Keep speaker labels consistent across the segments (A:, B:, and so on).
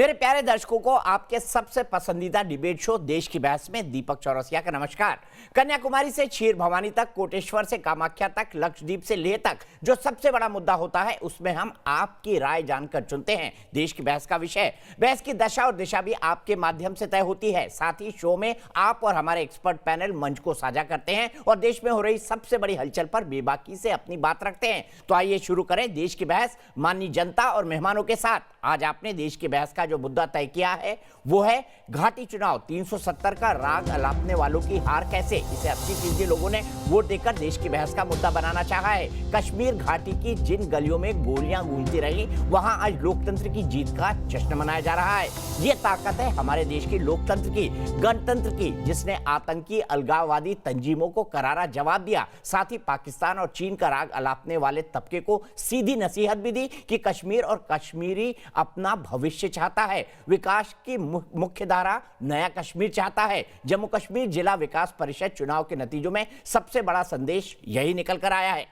A: मेरे प्यारे दर्शकों को आपके सबसे पसंदीदा डिबेट शो देश की बहस में दीपक चौरसिया का नमस्कार। कन्याकुमारी से क्षीर भवानी तक, कोटेश्वर से कामाख्या तक, लक्षद्वीप से लेह तक जो सबसे बड़ा मुद्दा होता है उसमें हम आपकी राय जानकर चुनते हैं देश की बहस का विषय। बहस की दशा और दिशा भी आपके माध्यम से तय होती है। साथ ही शो में आप और हमारे एक्सपर्ट पैनल मंच को साझा करते हैं और देश में हो रही सबसे बड़ी हलचल पर बेबाकी से अपनी बात रखते हैं। तो आइए शुरू करें देश की बहस माननीय जनता और मेहमानों के साथ। आज आपने देश की बहस का जो मुद्दा तय किया है वो है घाटी चुनाव, 370 का राग अलापने वालों की हार कैसे। इसे 80% लोगों ने वोट देकर देश की बहस का मुद्दा बनाना चाहा है। कश्मीर घाटी की जिन गलियों में गोलियां गूंजती रही वहां आज लोकतंत्र की जीत का जश्न मनाया जा रहा है। ये ताकत है हमारे देश की लोकतंत्र की, गणतंत्र की, जिसने आतंकी अलगाववादी तंजीमों को करारा जवाब दिया। साथ ही पाकिस्तान और चीन का राग अलापने वाले तबके को सीधी नसीहत भी दी कि कश्मीर और कश्मीरी अपना भविष्य चाहता है, विकास की मुख्य धारा नया कश्मीर चाहता है। जम्मू कश्मीर जिला विकास परिषद चुनाव के नतीजों में सबसे बड़ा संदेश यही निकल कर आया है।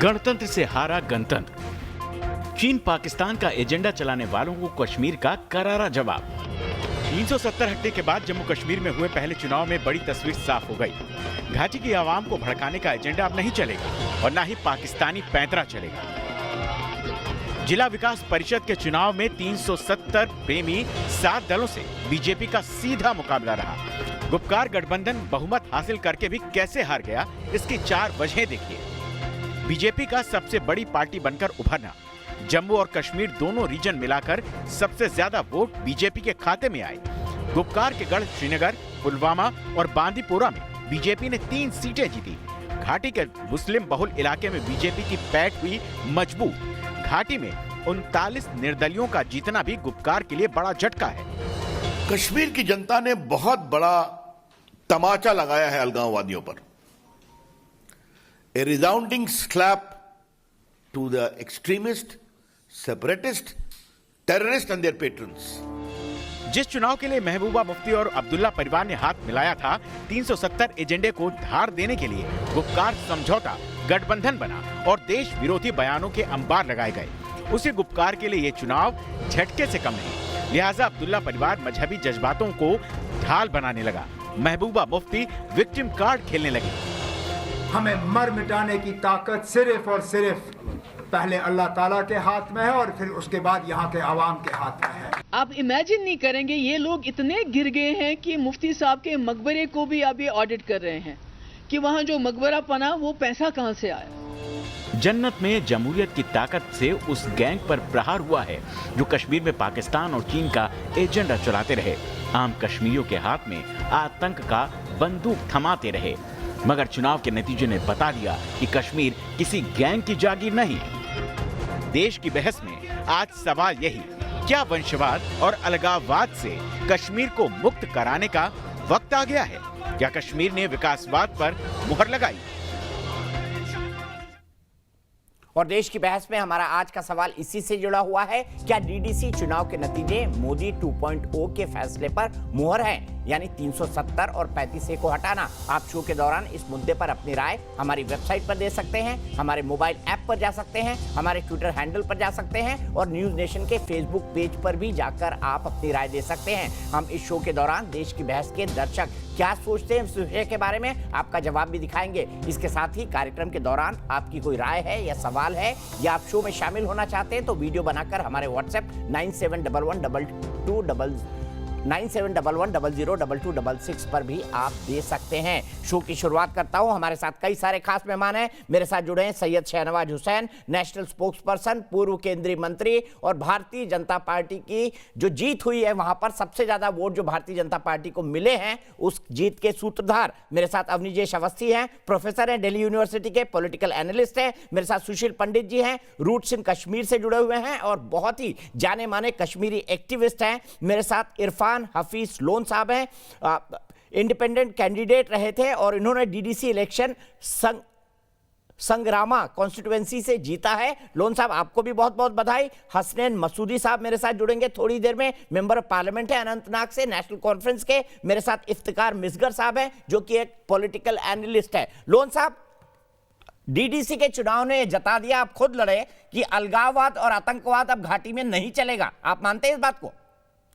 B: गणतंत्र से हारा गणतंत्र, चीन पाकिस्तान का एजेंडा चलाने वालों को कश्मीर का करारा जवाब। 370 हटने के बाद जम्मू कश्मीर में हुए पहले चुनाव में बड़ी तस्वीर साफ हो गई। घाटी की आवाम को भड़काने का एजेंडा अब नहीं चलेगा और न ही पाकिस्तानी पैंतरा चलेगा। जिला विकास परिषद के चुनाव में 370 प्रेमी 7 दलों से बीजेपी का सीधा मुकाबला रहा। गुपकार गठबंधन बहुमत हासिल करके भी कैसे हार गया, इसकी 4 वजहें देखिए। बीजेपी का सबसे बड़ी पार्टी बनकर उभरना, जम्मू और कश्मीर दोनों रीजन मिलाकर सबसे ज्यादा वोट बीजेपी के खाते में आए। गुपकार के गढ़ श्रीनगर, पुलवामा और बांदीपोरा में बीजेपी ने 3 सीटें जीती। घाटी के मुस्लिम बहुल इलाके में बीजेपी की पैठ हुई मजबूत। घाटी में 39 निर्दलियों का जीतना भी गुपकार के लिए बड़ा झटका है।
C: कश्मीर की जनता ने बहुत बड़ा तमाचा लगाया है अलगाववादियों पर। A resounding slap to the extremist, separatist, terrorist and their patrons.
B: जिस चुनाव के लिए महबूबा मुफ्ती और अब्दुल्ला परिवार ने हाथ मिलाया था, 370 एजेंडे को धार देने के लिए गुपकार समझौता गठबंधन बना और देश विरोधी बयानों के अंबार लगाए गए। उसी गुपकार के लिए ये चुनाव झटके से कम नहीं, लिहाजा अब्दुल्ला परिवार मजहबी जज्बातों को ढाल बनाने लगा। महबूबा मुफ्ती विक्टिम कार्ड खेलने लगी।
D: हमें मर मिटाने की ताकत सिर्फ और सिर्फ पहले अल्लाह ताला के हाथ में है और फिर उसके बाद यहाँ के आवाम के हाथ में है।
E: आप इमेजिन नहीं करेंगे, ये लोग इतने गिर गए हैं कि मुफ्ती साहब के मकबरे को भी अब ये ऑडिट कर रहे हैं कि वहाँ जो मकबरा बना वो पैसा कहाँ से आया।
B: जन्नत में जमहूरियत की ताकत से उस गैंग पर प्रहार हुआ है जो कश्मीर में पाकिस्तान और चीन का एजेंडा चलाते रहे। आम कश्मीरियों के हाथ में आतंक का बंदूक थमाते रहे। मगर चुनाव के नतीजे ने बता दिया कि कश्मीर किसी गैंग की जागीर नहीं। देश की बहस में आज सवाल यही, क्या वंशवाद और अलगाववाद से कश्मीर को मुक्त कराने का वक्त आ गया है? क्या कश्मीर ने विकासवाद पर मुहर लगाई?
A: और देश की बहस में हमारा आज का सवाल इसी से जुड़ा हुआ है, क्या डीडीसी चुनाव के नतीजे मोदी 2.0 के फैसले पर मुहर है, यानी 370 और 35A को हटाना? आप शो के दौरान इस मुद्दे पर अपनी राय हमारी वेबसाइट पर दे सकते हैं, हमारे मोबाइल ऐप पर जा सकते हैं, हमारे ट्विटर हैंडल पर जा सकते हैं और न्यूज नेशन के फेसबुक पेज पर भी जाकर आप अपनी राय दे सकते हैं। हम इस शो के दौरान देश की बहस के दर्शक क्या सोचते हैं इस विषय के बारे में आपका जवाब भी दिखाएंगे। इसके साथ ही कार्यक्रम के दौरान आपकी कोई राय है या सवाल है या आप शो में शामिल होना चाहते हैं तो वीडियो बनाकर हमारे व्हाट्सएप 9711002266 पर भी आप दे सकते हैं। शो की शुरुआत करता हूं, हमारे साथ कई सारे खास मेहमान हैं। मेरे साथ जुड़े हैं Syed Shahnawaz Hussain, national spokes person, पूर्व केंद्रीय मंत्री और भारतीय जनता पार्टी की जो जीत हुई है वहां पर सबसे ज्यादा वोट जो भारतीय जनता पार्टी को मिले हैं उस जीत के सूत्रधार। मेरे साथ अवनीजेश अवस्थी हैं, प्रोफेसर हैं, दिल्ली यूनिवर्सिटी के, पॉलिटिकल एनालिस्ट हैं। मेरे साथ सुशील पंडित जी हैं, रूट्स इन कश्मीर से जुड़े हुए हैं और बहुत ही जाने माने कश्मीरी एक्टिविस्ट हैं। मेरे साथ इरफान हफीज लोन साहब हैं, इंडिपेंडेंट कैंडिडेट रहे थे और इन्होंने डीडीसी इलेक्शन संग्रामा कॉन्स्टिट्यूएंसी से जीता है। लोन साहब आपको भी बहुत बहुत बधाई। हसनैन मसूदी साहब मेरे साथ जुड़ेंगे थोड़ी देर में, मेंबर ऑफ पार्लियामेंट है अनंतनाग से, नेशनल कॉन्फ्रेंस के। मेरे साथ इफ्तिकार मिसगर साहब हैं जो कि एक पॉलिटिकल एनालिस्ट है। लोन साहब डीडीसी के चुनाव ने जता दिया, आप खुद लड़े कि अलगाववाद और आतंकवाद अब घाटी में नहीं चलेगा। आप मानते हैं इस बात को?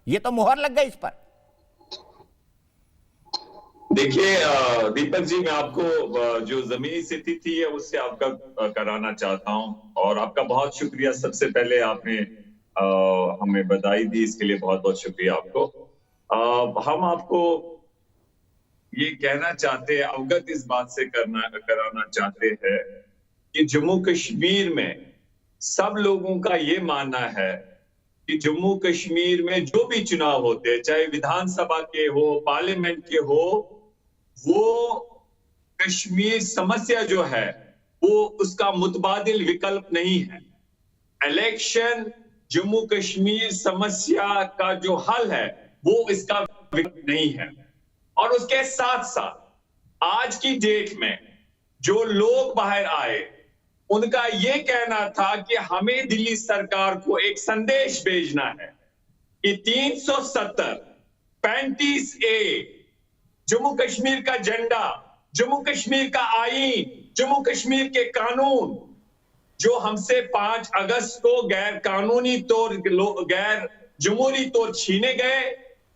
A: ये तो मुहर लग गई इस पर।
F: देखिए दीपक जी, मैं आपको जो जमीनी स्थिति थी है उससे अवगत कराना चाहता हूं, और आपका बहुत शुक्रिया। सबसे पहले आपने हमें बधाई दी, इसके लिए बहुत बहुत शुक्रिया आपको। हम आपको ये कहना चाहते हैं, अवगत इस बात से कराना चाहते हैं कि जम्मू कश्मीर में सब लोगों का ये मानना है कि जम्मू कश्मीर में जो भी चुनाव होते हैं, चाहे विधानसभा के हो, पार्लियामेंट के हो, वो कश्मीर समस्या जो है वो उसका मुतबादिल विकल्प नहीं है। इलेक्शन जम्मू कश्मीर समस्या का जो हल है वो इसका विकल्प नहीं है। और उसके साथ साथ आज की डेट में जो लोग बाहर आए, उनका ये कहना था कि हमें दिल्ली सरकार को एक संदेश भेजना है कि 370, 35A, जम्मू कश्मीर का झंडा, जम्मू कश्मीर का आईन, जम्मू कश्मीर के कानून जो हमसे 5 अगस्त को गैर कानूनी तौर, गैर जमहूरी तौर छीने गए,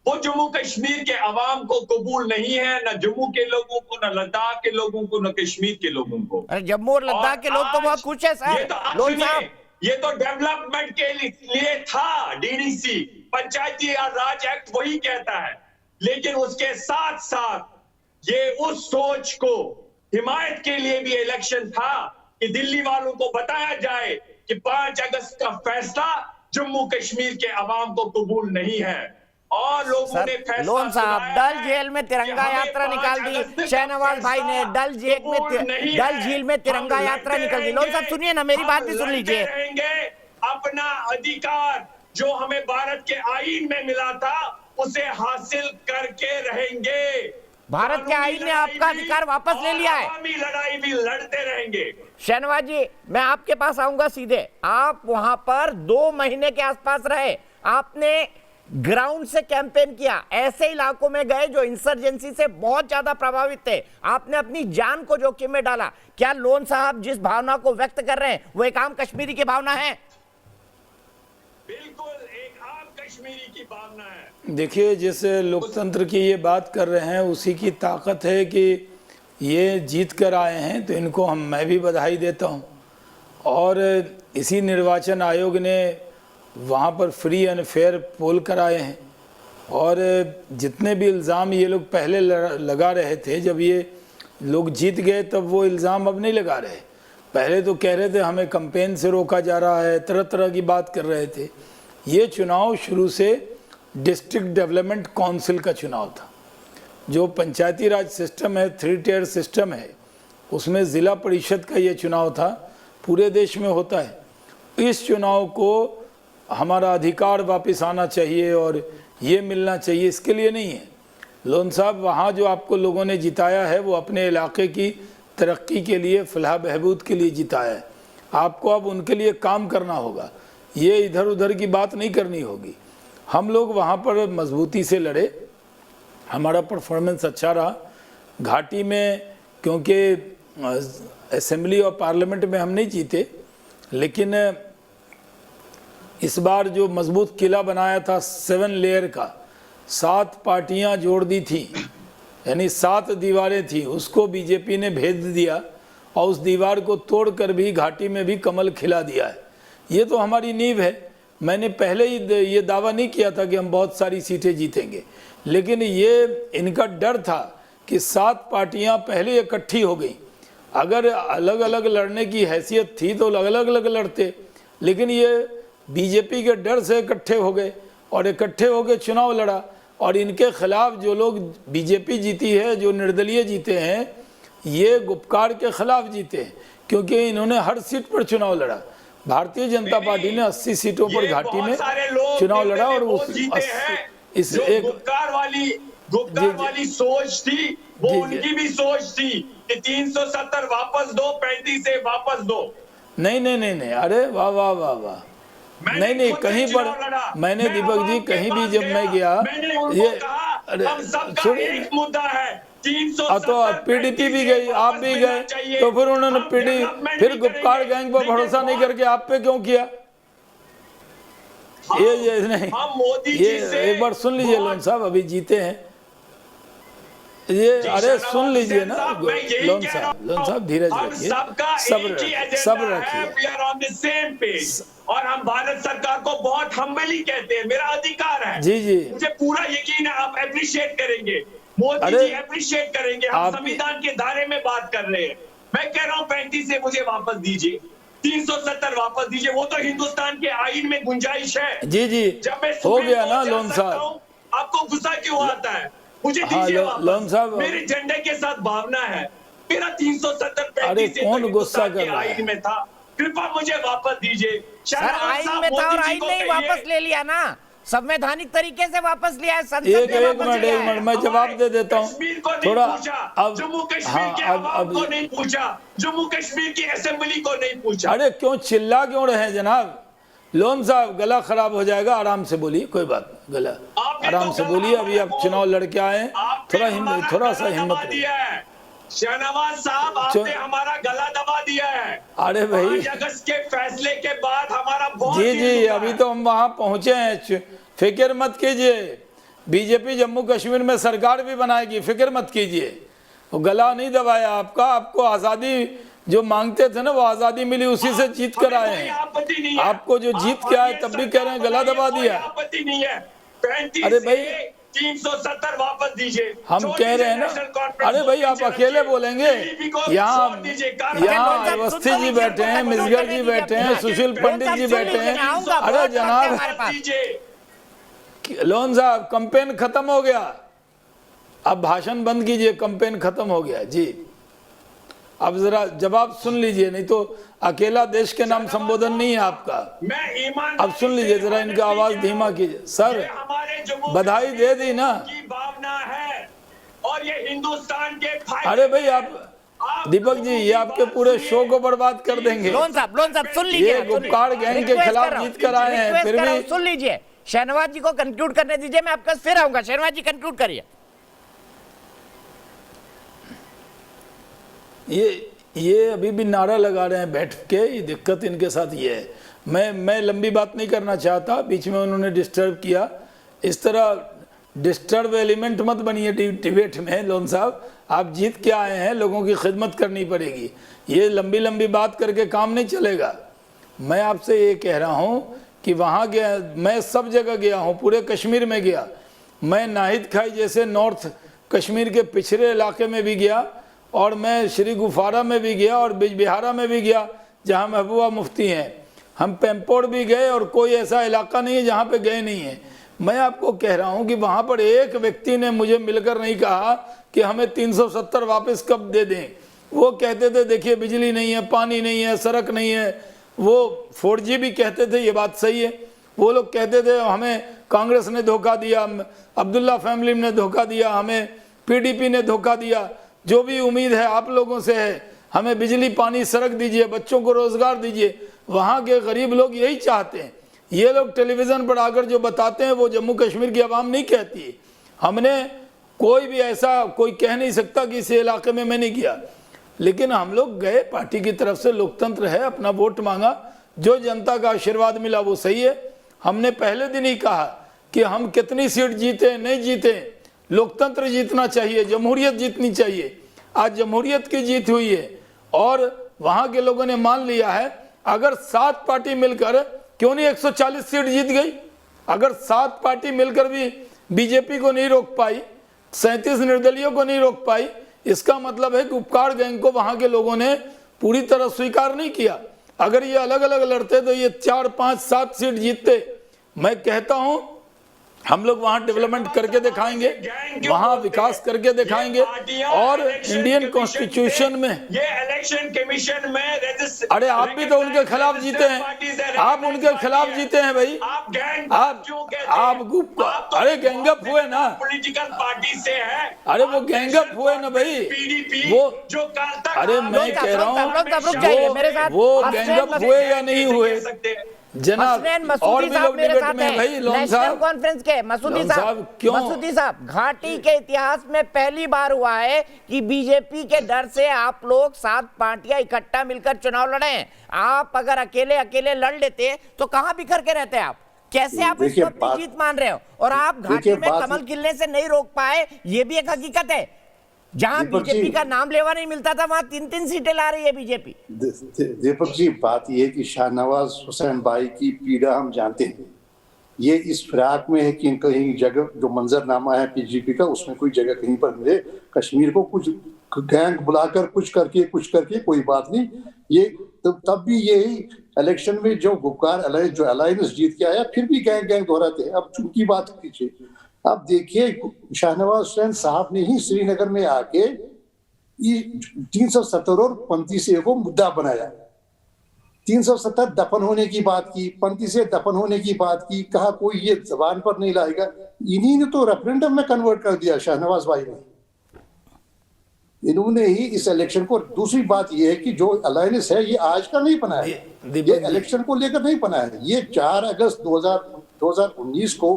F: वो जम्मू कश्मीर के अवाम को कबूल नहीं है, न जम्मू के लोगों को, न लद्दाख के लोगों को, न कश्मीर के लोगों को।
A: अरे जम्मू और लद्दाख के लोग तो बहुत खुश है सर।
F: ये तो डेवलपमेंट के लिए था। डीडीसी पंचायती राज एक्ट वही कहता है, लेकिन उसके साथ साथ ये उस सोच को हिमायत के लिए भी इलेक्शन था कि दिल्ली वालों को बताया जाए कि 5 अगस्त का फैसला जम्मू कश्मीर के अवाम को कबूल नहीं है। और लोगों ने फैसला,
A: लोन साहब, डल झील में तिरंगा यात्रा निकाल दी शहनवाज भाई ने। डल झील में तिरंगा यात्रा निकल दी। लोन साहब सुनिए ना, मेरी बात भी सुन लीजिए।
F: अपना अधिकार जो हमें भारत के आईन में मिला था उसे हासिल करके रहेंगे।
A: भारत के आईन ने आपका अधिकार वापस ले लिया है।
F: लड़ाई भी लड़ते रहेंगे।
A: शहनवाज जी, मैं आपके पास आऊंगा सीधे। आप वहां पर 2 महीने के आसपास रहे, आपने ग्राउंड से कैंपेन किया, ऐसे इलाकों में गए जो इंसर्जेंसी से बहुत ज्यादा प्रभावित थे, आपने अपनी जान को जोखिम में डाला। क्या लोन साहब जिस भावना को व्यक्त कर रहे हैं वो एक आम कश्मीरी की भावना है?
F: बिल्कुल एक आम कश्मीरी की भावना है।
G: देखिए, जैसे लोकतंत्र की ये बात कर रहे हैं, उसी की ताकत है कि ये जीत कर आए हैं, तो इनको मैं भी बधाई देता हूँ। और इसी निर्वाचन आयोग ने वहाँ पर फ्री एंड फेयर पोल कराए हैं। और जितने भी इल्ज़ाम ये लोग पहले लगा रहे थे, जब ये लोग जीत गए तब वो इल्ज़ाम अब नहीं लगा रहे। पहले तो कह रहे थे हमें कैंपेन से रोका जा रहा है, तरह तरह की बात कर रहे थे। ये चुनाव शुरू से डिस्ट्रिक्ट डेवलपमेंट काउंसिल का चुनाव था। जो पंचायती राज सिस्टम है, 3 टियर सिस्टम है, उसमें ज़िला परिषद का ये चुनाव था, पूरे देश में होता है। इस चुनाव को हमारा अधिकार वापस आना चाहिए और ये मिलना चाहिए, इसके लिए नहीं है। लोन साहब, वहाँ जो आपको लोगों ने जिताया है वो अपने इलाके की तरक्की के लिए, फलाह बहबूद के लिए जिताया है। आपको अब उनके लिए काम करना होगा, ये इधर उधर की बात नहीं करनी होगी। हम लोग वहाँ पर मजबूती से लड़े, हमारा परफॉर्मेंस अच्छा रहा घाटी में, क्योंकि असेंबली और पार्लियामेंट में हम नहीं जीते, लेकिन इस बार जो मजबूत किला बनाया था 7 लेयर का, 7 पार्टियां जोड़ दी थी, यानी 7 दीवारें थी, उसको बीजेपी ने भेद दिया और उस दीवार को तोड़कर भी घाटी में भी कमल खिला दिया है। ये तो हमारी नींव है। मैंने पहले ही ये दावा नहीं किया था कि हम बहुत सारी सीटें जीतेंगे, लेकिन ये इनका डर था कि 7 पार्टियां पहले इकट्ठी हो गई। अगर अलग अलग लड़ने की हैसियत थी तो अलग अलग लड़ते, लेकिन ये बीजेपी के डर से इकट्ठे हो गए और इकट्ठे होकर चुनाव लड़ा। और इनके खिलाफ जो लोग बीजेपी जीती है, जो निर्दलीय जीते हैं, ये गुपकार के खिलाफ जीते हैं, क्योंकि इन्होंने हर सीट पर चुनाव लड़ा। भारतीय जनता पार्टी ने 80 सीटों पर घाटी में चुनाव लड़ा और इस एक
F: गुपकार वाली सोच थी, वो उनकी भी सोच थी कि 370 वापस दो, 35 वापस दो।
G: नहीं, अरे वाह वाह वाह वाह, नहीं, कहीं पर मैंने, दीपक जी, कहीं भी जब मैं गया, ये
F: हम सबका एक मुद्दा है
G: तो पीडीपी भी गई, आप भी गए, तो फिर उन्होंने फिर गुपकार गैंग पर भरोसा नहीं करके आप पे क्यों किया? ये नहीं, ये एक बार सुन लीजिए लोन साहब, अभी जीते हैं ये, अरे सुन लीजिए ना लोन साहब धीरज रखिए, सब्र रखिए।
F: और हम भारत सरकार को बहुत हम्बली कहते हैं, मेरा अधिकार है
G: जी जी,
F: मुझे पूरा यकीन है आप अप्रिशिएट करेंगे, मोदी जी अप्रिशिएट करेंगे। हम संविधान के दायरे में बात कर रहे हैं। मैं कह रहा हूँ 35 से मुझे वापस दीजिए, 370 वापस दीजिए, वो तो हिंदुस्तान के आईन में गुंजाइश है।
G: जी जी,
F: जब मैं
G: हो गया ना लोन साहब,
F: आपको गुस्सा क्यों आता है? मुझे
G: हाँ,
F: दीजिए
G: लोन साहब,
F: मेरे झंडे के साथ भावना है, मेरा 370
G: अरे कौन गुस्सा कर रहा है?
F: आईन में था, कृपा मुझे वापस दीजिए।
A: सर आइन में था और आइन ने ही वापस ले लिया ना, संवैधानिक तरीके से वापस लिया है, संसद ने वापस लिया है।
G: एक मिनट मैं जवाब दे देता हूँ थोड़ा। अब
F: जम्मू कश्मीर के आवाम को नहीं पूछा, जम्मू कश्मीर की असेंबली को नहीं पूछा।
G: अरे क्यों चिल्ला क्यों रहे जनाब? लोन साहब गला खराब हो जाएगा, आराम से बोलिए, कोई बात नहीं, गला आराम से बोलिए, अभी आप चुनाव लड़के आए, थोड़ा सा हिम्मत दिया
F: है। शहनवाज साहब आपने हमारा गला दबा दिया है।
G: अरे भाई
F: 5 अगस्त के फैसले के बाद हमारा बहुत
G: जी जी, अभी तो हम वहां पहुंचे हैं, फिक्र मत कीजिए, बीजेपी जम्मू कश्मीर में सरकार भी बनाएगी, फिक्र मत कीजिए। वो गला नहीं दबाया आपका, आपको आजादी जो मांगते थे ना वो आजादी मिली, उसी से जीत कर आए हैं। आपको जो जीत के आए तब भी कह रहे हैं गला दबा दिया।
F: आपत्ति नहीं है, 35
G: अरे भाई
F: 370 वापस दीजिए,
G: हम कह रहे हैं ना। अरे भाई आप अकेले बोलेंगे, यहाँ अवस्थी जी बैठे हैं, मिसगर जी बैठे हैं, सुशील पंडित जी बैठे हैं। अरे जनाब लोन साहब कैंपेन खत्म हो गया, अब भाषण बंद कीजिए, कैंपेन खत्म हो गया जी। अब जरा जवाब सुन लीजिए, नहीं तो अकेला देश के नाम संबोधन नहीं है आपका। अब सुन लीजिए जरा, इनका आवाज धीमा कीजिए। सर बधाई दे दी ना,
F: की भावना है और ये हिंदुस्तान के
G: अरे भाई आप दीपक जी, ये आपके पूरे शो को बर्बाद कर देंगे।
A: लोन साहब सुन लीजिए,
G: ये गुपकार गैंग के खिलाफ जीत कर आए हैं, फिर भी
A: सुन लीजिए। शहनवाज जी को कंक्लूड करने दीजिए, मैं आपका फिर आऊंगा। शहनवाज जी कंक्लूड करिए।
G: ये अभी भी नारा लगा रहे हैं बैठ के, ये दिक्कत इनके साथ ये है। मैं लंबी बात नहीं करना चाहता, बीच में उन्होंने डिस्टर्ब किया। इस तरह डिस्टर्ब एलिमेंट मत बनिए डिबेट में। लोन साहब आप जीत के आए हैं, लोगों की खिदमत करनी पड़ेगी, ये लंबी बात करके काम नहीं चलेगा। मैं आपसे ये कह रहा हूँ कि वहाँ गया, मैं सब जगह गया हूँ, पूरे कश्मीर में गया, मैं नाहिद खाई जैसे नॉर्थ कश्मीर के पिछड़े इलाके में भी गया, और मैं श्री गुफारा में भी गया, और बिजबिहारा में भी गया जहाँ महबूबा मुफ्ती हैं। हम पेम्पोर भी गए, और कोई ऐसा इलाका नहीं है जहाँ पे गए नहीं हैं। मैं आपको कह रहा हूँ कि वहाँ पर एक व्यक्ति ने मुझे मिलकर नहीं कहा कि हमें 370 वापस कब दे दें। वो कहते थे देखिए बिजली नहीं है, पानी नहीं है, सड़क नहीं है। वो 4G भी कहते थे, ये बात सही है। वो लोग कहते थे हमें कांग्रेस ने धोखा दिया, अब्दुल्ला फैमिली ने धोखा दिया, हमें PDP ने धोखा दिया। जो भी उम्मीद है आप लोगों से है, हमें बिजली पानी सड़क दीजिए, बच्चों को रोजगार दीजिए। वहाँ के गरीब लोग यही चाहते हैं। ये लोग टेलीविज़न पर आकर जो बताते हैं वो जम्मू कश्मीर की आवाम नहीं कहती है। हमने कोई भी ऐसा कोई कह नहीं सकता कि इस इलाके में मैं नहीं गया, लेकिन हम लोग गए, पार्टी की तरफ से लोकतंत्र है, अपना वोट मांगा, जो जनता का आशीर्वाद मिला वो सही है। हमने पहले दिन ही कहा कि हम कितनी सीट जीते नहीं जीते, लोकतंत्र जीतना चाहिए, जमहूरियत जीतनी चाहिए। आज जमहूरियत की जीत हुई है और वहाँ के लोगों ने मान लिया है। अगर 7 पार्टी मिलकर क्यों नहीं 140 सीट जीत गई? अगर 7 पार्टी मिलकर भी बीजेपी को नहीं रोक पाई, 37 निर्दलीयों को नहीं रोक पाई, इसका मतलब है कि उपकार गैंग को वहाँ के लोगों ने पूरी तरह स्वीकार नहीं किया। अगर ये अलग अलग लड़ते तो ये 4, 5, 7 सीट जीतते। मैं कहता हूँ हम लोग वहां डेवलपमेंट करके दिखाएंगे, वहां विकास करके दिखाएंगे, और इंडियन कॉन्स्टिट्यूशन में
F: ये इलेक्शन कमीशन में
G: अरे आप भी तो उनके खिलाफ जीते हैं, आप उनके खिलाफ जीते हैं भाई। आप अरे गैंगअप हुए ना,
F: पॉलिटिकल पार्टी से है।
G: अरे वो गैंगअप हुए ना भाई, वो
F: जो
G: अरे मैं कह रहा हूँ वो गैंगअप हुए या नहीं हुए, जनाब
A: हसनैन
G: और
A: मसूदी
G: भी
A: साहब
G: लोग
A: मेरे
G: डिबेट
A: साथ
G: में
A: हैं,
G: भाई लोन
A: नेशनल
G: साहब
A: कॉन्फ्रेंस के मसूदी
G: लोन
A: साहब।
G: साहब, क्यों?
A: मसूदी साहब, घाटी के इतिहास में पहली बार हुआ है कि बीजेपी के डर से आप लोग 7 पार्टियां इकट्ठा मिलकर चुनाव लड़े हैं। आप अगर अकेले अकेले लड़ लेते तो कहां बिखर के रहते आप? कैसे आप इसको अपनी जीत मान रहे हो? और आप घाटी में कमल खिलने से नहीं रोक पाए, ये भी एक हकीकत है। जहां बीजेपी का नाम लेवा नहीं मिलता था वहां 3-3 सीटें ला रही है बीजेपी।
H: दीपक जी, बात यह कि शाहनवाज हुसैन भाई की पीड़ा हम जानते हैं। ये इस फिराक में है कि कहीं जगह जो मंजरनामा है बीजेपी का, उसमें कोई जगह कहीं पर मिले कश्मीर को कुछ गैंग बुलाकर कुछ करके कोई बात नहीं। ये तब भी यही इलेक्शन में जो गुपकार जो अलायंस जीत के आया, फिर भी गैंग दोहराते हैं। अब चुनकी बात कीजिए, अब देखिए शाहनवाज हुसैन साहब ने ही श्रीनगर में आके 370 और 35A को मुद्दा बनाया। 370 दफन होने की बात की, 35A दफन होने की बात की, कहा कोई ये जबान पर नहीं लाएगा। इन्हीं ने तो रेफरेंडम में कन्वर्ट कर दिया शाहनवाज भाई ने, इन्होंने ही इस इलेक्शन को। दूसरी बात यह है कि जो अलायंस है ये आज का नहीं बना है, ये इलेक्शन को लेकर नहीं बना है। ये 4 अगस्त 2019 को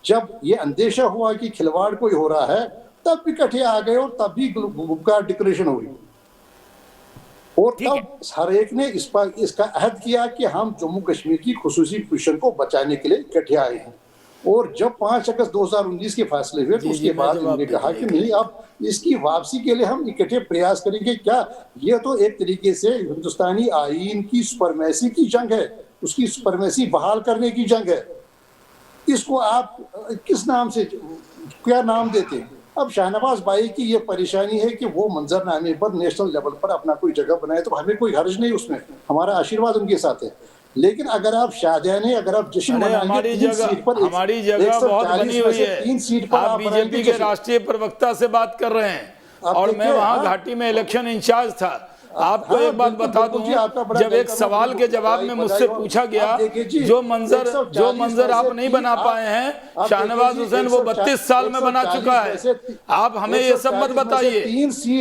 H: जब ये अंदेशा हुआ कि खिलवाड़ कोई हो रहा है, तब इकट्ठे आ गए और तब भी गुपकार डिक्लेरेशन हुई। और तब हर एक ने इसका अहद किया कि हम जम्मू कश्मीर की खुसूसी पोजीशन को बचाने के लिए इकट्ठे आए हैं। और जब 5 अगस्त 2019 के फैसले हुए तो उसके बाद उन्होंने कहा कि नहीं, अब इसकी वापसी के लिए हम इकट्ठे प्रयास करेंगे। क्या ये तो एक तरीके से हिंदुस्तानी आईन की सुपरमेसी की जंग है, उसकी सुपरमेसी बहाल करने की जंग है। इसको आप किस नाम से, क्या नाम देते हैं? अब शाहनवाज भाई की ये परेशानी है कि वो मंजरनामे पर नेशनल लेवल पर अपना कोई जगह बनाए, तो हमें कोई हर्ज नहीं उसमें, हमारा आशीर्वाद उनके साथ है। लेकिन अगर आप शाहजहां है, अगर आप जश्न मनाएंगे,
G: हमारी जगह बहुत बनी हुई है।
H: 3 सीट पर
G: आप बीजेपी के राष्ट्रीय प्रवक्ता से बात कर रहे हैं और मैं वहां घाटी में इलेक्शन इंचार्ज था। आपको एक बात बता दूं, जब एक सवाल के जवाब में मुझसे पूछा गया जो मंजर आप नहीं बना पाए हैं, शाहनवाज हुसैन वो 32 साल में बना चुका है। आप हमें ये सब मत बताइए।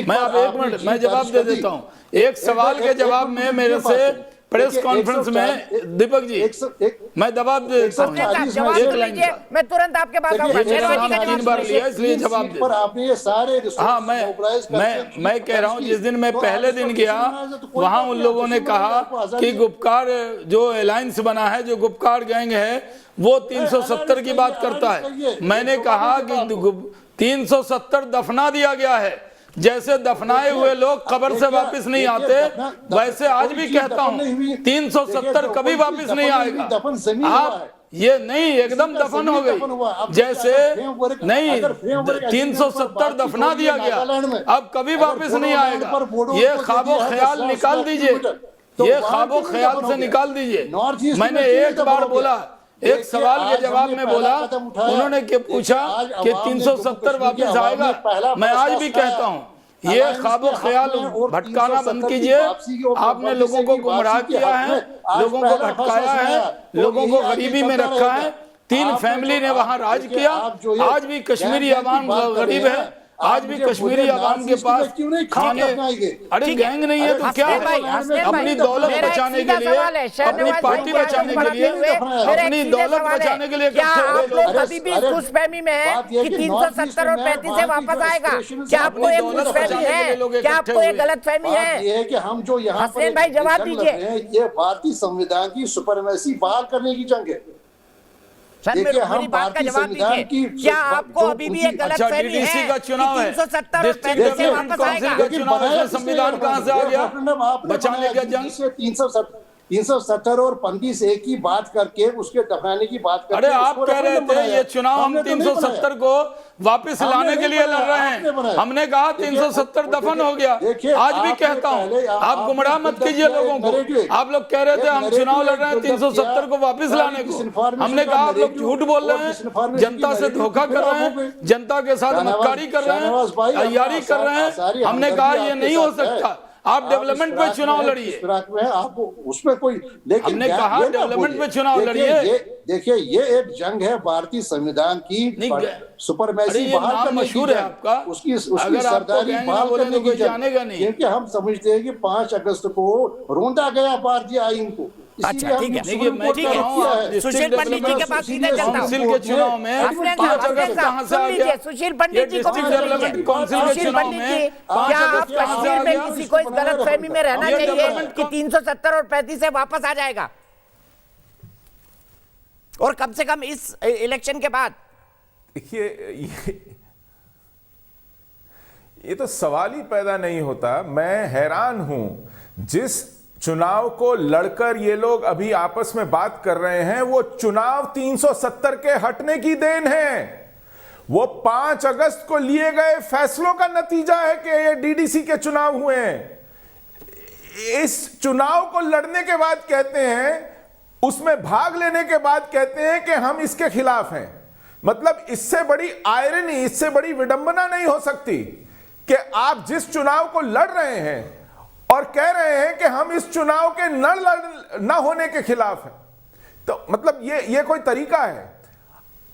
G: मैं अब 1 मिनट मैं जवाब दे देता हूँ। एक सवाल के जवाब में मेरे से प्रेस कॉन्फ्रेंस में दीपक जी मैं जवाब दे देता हूँ, एक लाइन का।
A: मैं तुरंत आपके पास आऊंगा।
G: 3 बार लिया इसलिए जवाब दे।
H: आपने ये सारे
G: हाँ, मैं कह रहा हूँ, जिस दिन मैं पहले दिन गया वहां उन लोगों ने कहा कि गुपकार जो अलायंस बना है, जो गुपकार गैंग है, वो 370 की बात करता है। मैंने कहा कि 370 दफना दिया गया है। जैसे दफनाए हुए लोग कब्र से वापस नहीं आते, वैसे आज भी कहता हूँ 370 कभी वापस नहीं आएगा। आप ये नहीं, एकदम दफन हो गई। जैसे नहीं, 370 दफना दिया गया, अब कभी वापस नहीं आएगा। ये ख्वाबो ख्याल निकाल दीजिए, ये ख्वाबो ख्याल से निकाल दीजिए। मैंने एक बार बोला, एक सवाल के जवाब में बोला, उन्होंने के पूछा कि 370 वापस आएगा। मैं आज भी कहता हूँ ये ख्वाबो ख्याल भटकाना बंद कीजिए। आपने लोगों को गुमराह किया है, लोगों को भटकाया है, लोगों को गरीबी में रखा है। 3 फैमिली ने वहां राज किया। आज भी कश्मीरी अवाम गरीब है, आज भी कश्मीरी अवाम के पास खाने, अरे गैंग नहीं है तो क्या? अपनी दौलत बचाने के लिए, अपनी पार्टी बचाने के लिए, अपनी दौलत बचाने के लिए
A: क्या आप लोग अभी भी खुशफहमी में है कि 370 और 35 से वापस आएगा? क्या आपको एक खुशफहमी है? क्या आपको एक गलतफहमी है?
H: ये है कि हम जो यहाँ
A: हसनैन भाई जवाब दीजिए।
H: ये भारतीय संविधान की सुपरमेसी बहाल करने की जंग है।
A: देखिए, मेरी बात का जवाब दीजिए। क्या आपको अभी भी एक गलतफहमी है कि 370 और 35 से वापस आएगा?
G: संविधान कहां से आ गया बचाने का जंग?
H: 370 और 35A की बात करके उसके दफनाने की बात करके,
G: अरे आप कह रहे थे ये चुनाव हम 370 को वापस लाने के लिए लड़ रहे हैं। हमने कहा 370 दफन हो गया। आज भी कहता हूं, आप गुमराह मत कीजिए लोगों को। आप लोग कह रहे थे हम चुनाव लड़ रहे हैं 370 को वापस लाने को। हमने कहा आप लोग झूठ बोल रहे हैं, जनता से धोखा कर रहे हैं, जनता के साथ मक्कारी कर रहे हैं, तैयारी कर रहे हैं। हमने कहा ये नहीं हो सकता, आप डेवलपमेंट पे चुनाव लड़िए।
H: आप उसमें कोई, लेकिन
G: हमने कहा डेवलपमेंट पे चुनाव लड़िए।
H: देखिए ये एक जंग है भारतीय संविधान की सुपरमेसी बहाल करने की।
G: मशहूर है आपका,
H: उसकी सरदारी बहाल करने की
G: जानेगा नहीं,
H: क्योंकि हम समझते हैं कि 5 अगस्त को रोंदा गया भारतीय आईन को।
A: अच्छा, ठीक है।
G: देखिए मैं
A: ठीक
G: कह रहा हूँ आप
A: है, सुशील पंडित जी के पास सीधे चलता हूँ।
G: काउंसिल के चुनाव में
A: हसनैन
G: 5
A: साहब,
G: अगस्त कहाँ से आ गया?
A: सुशील पंडित जी को
G: डिस्ट्रिक्ट डेवलपमेंट काउंसिल के
A: सुशील
G: चुनाव
A: पंडित
G: में
A: जी,
G: 5
A: क्या आप
G: अगस्त कहाँ से आ
A: कश्मीर में
G: गया?
A: किसी को इस गलतफहमी में रहना
G: ये
A: चाहिए
G: डेवलपमेंट
A: कि 370 और 35 से वापस आ जाएगा, और कम से कम इस इलेक्शन के बाद?
I: देखिए ये तो सवाल ही पैदा नहीं होता। मैं हैरान हूं, जिस चुनाव को लड़कर ये लोग अभी आपस में बात कर रहे हैं वो चुनाव 370 के हटने की देन है। वो 5 अगस्त को लिए गए फैसलों का नतीजा है कि ये डीडीसी के चुनाव हुए हैं। इस चुनाव को लड़ने के बाद कहते हैं, उसमें भाग लेने के बाद कहते हैं कि हम इसके खिलाफ हैं। मतलब इससे बड़ी आयरनी, इससे बड़ी विडंबना नहीं हो सकती कि आप जिस चुनाव को लड़ रहे हैं और कह रहे हैं कि हम इस चुनाव के न होने के खिलाफ हैं। तो मतलब ये कोई तरीका है?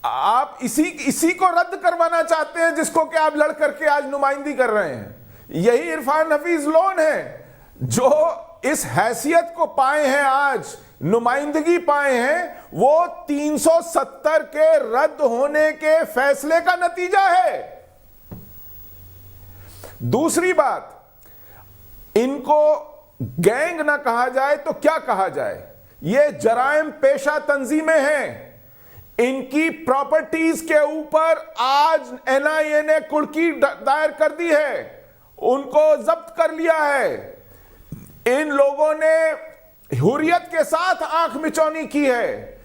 I: आप इसी को रद्द करवाना चाहते हैं जिसको कि आप लड़ करके आज नुमाइंदी कर रहे हैं। यही इरफान हफीज लोन है जो इस हैसियत को पाए हैं, आज नुमाइंदगी पाए हैं, वो 370 के रद्द होने के फैसले का नतीजा है। दूसरी बात, इनको गैंग ना कहा जाए तो क्या कहा जाए? ये जराइम पेशा तंजीमें हैं। इनकी प्रॉपर्टीज के ऊपर आज एनआईए ने कुर्की दायर कर दी है, उनको जब्त कर लिया है। इन लोगों ने हुर्रियत के साथ आंख मिचौनी की है।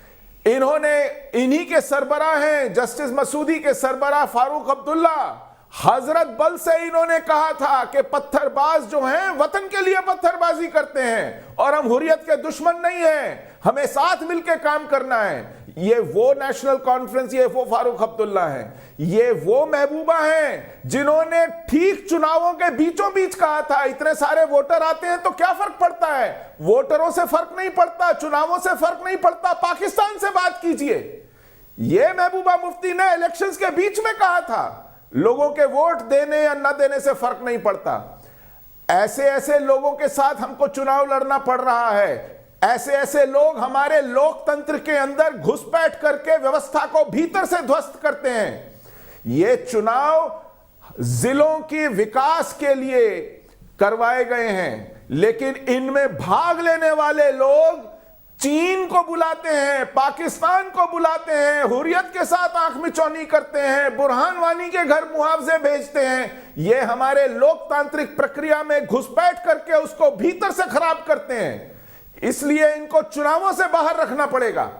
I: इन्होंने, इन्हीं के सरबराह हैं जस्टिस मसूदी के सरबराह फारूक अब्दुल्ला, हजरत बल से इन्होंने कहा था कि पत्थरबाज जो हैं वतन के लिए पत्थरबाजी करते हैं और हम हुर्रियत के दुश्मन नहीं हैं, हमें साथ मिलकर काम करना है। ये वो नेशनल कॉन्फ्रेंस, ये वो फारूक अब्दुल्ला हैं, ये वो महबूबा हैं जिन्होंने ठीक चुनावों के बीचों बीच कहा था इतने सारे वोटर आते हैं तो क्या फर्क पड़ता है? वोटरों से फर्क नहीं पड़ता, चुनावों से फर्क नहीं पड़ता, पाकिस्तान से बात कीजिए। ये महबूबा मुफ्ती ने इलेक्शंस के बीच में कहा था लोगों के वोट देने या न देने से फर्क नहीं पड़ता। ऐसे ऐसे लोगों के साथ हमको चुनाव लड़ना पड़ रहा है। ऐसे ऐसे लोग हमारे लोकतंत्र के अंदर घुसपैठ करके व्यवस्था को भीतर से ध्वस्त करते हैं। ये चुनाव जिलों की विकास के लिए करवाए गए हैं, लेकिन इनमें भाग लेने वाले लोग चीन को बुलाते हैं, पाकिस्तान को बुलाते हैं, हुर्रियत के साथ आंख मिचौनी करते हैं, बुरहान वानी के घर मुआवजे भेजते हैं। ये हमारे लोकतांत्रिक प्रक्रिया में घुसपैठ करके उसको भीतर से खराब करते हैं। इसलिए इनको चुनावों से बाहर रखना पड़ेगा।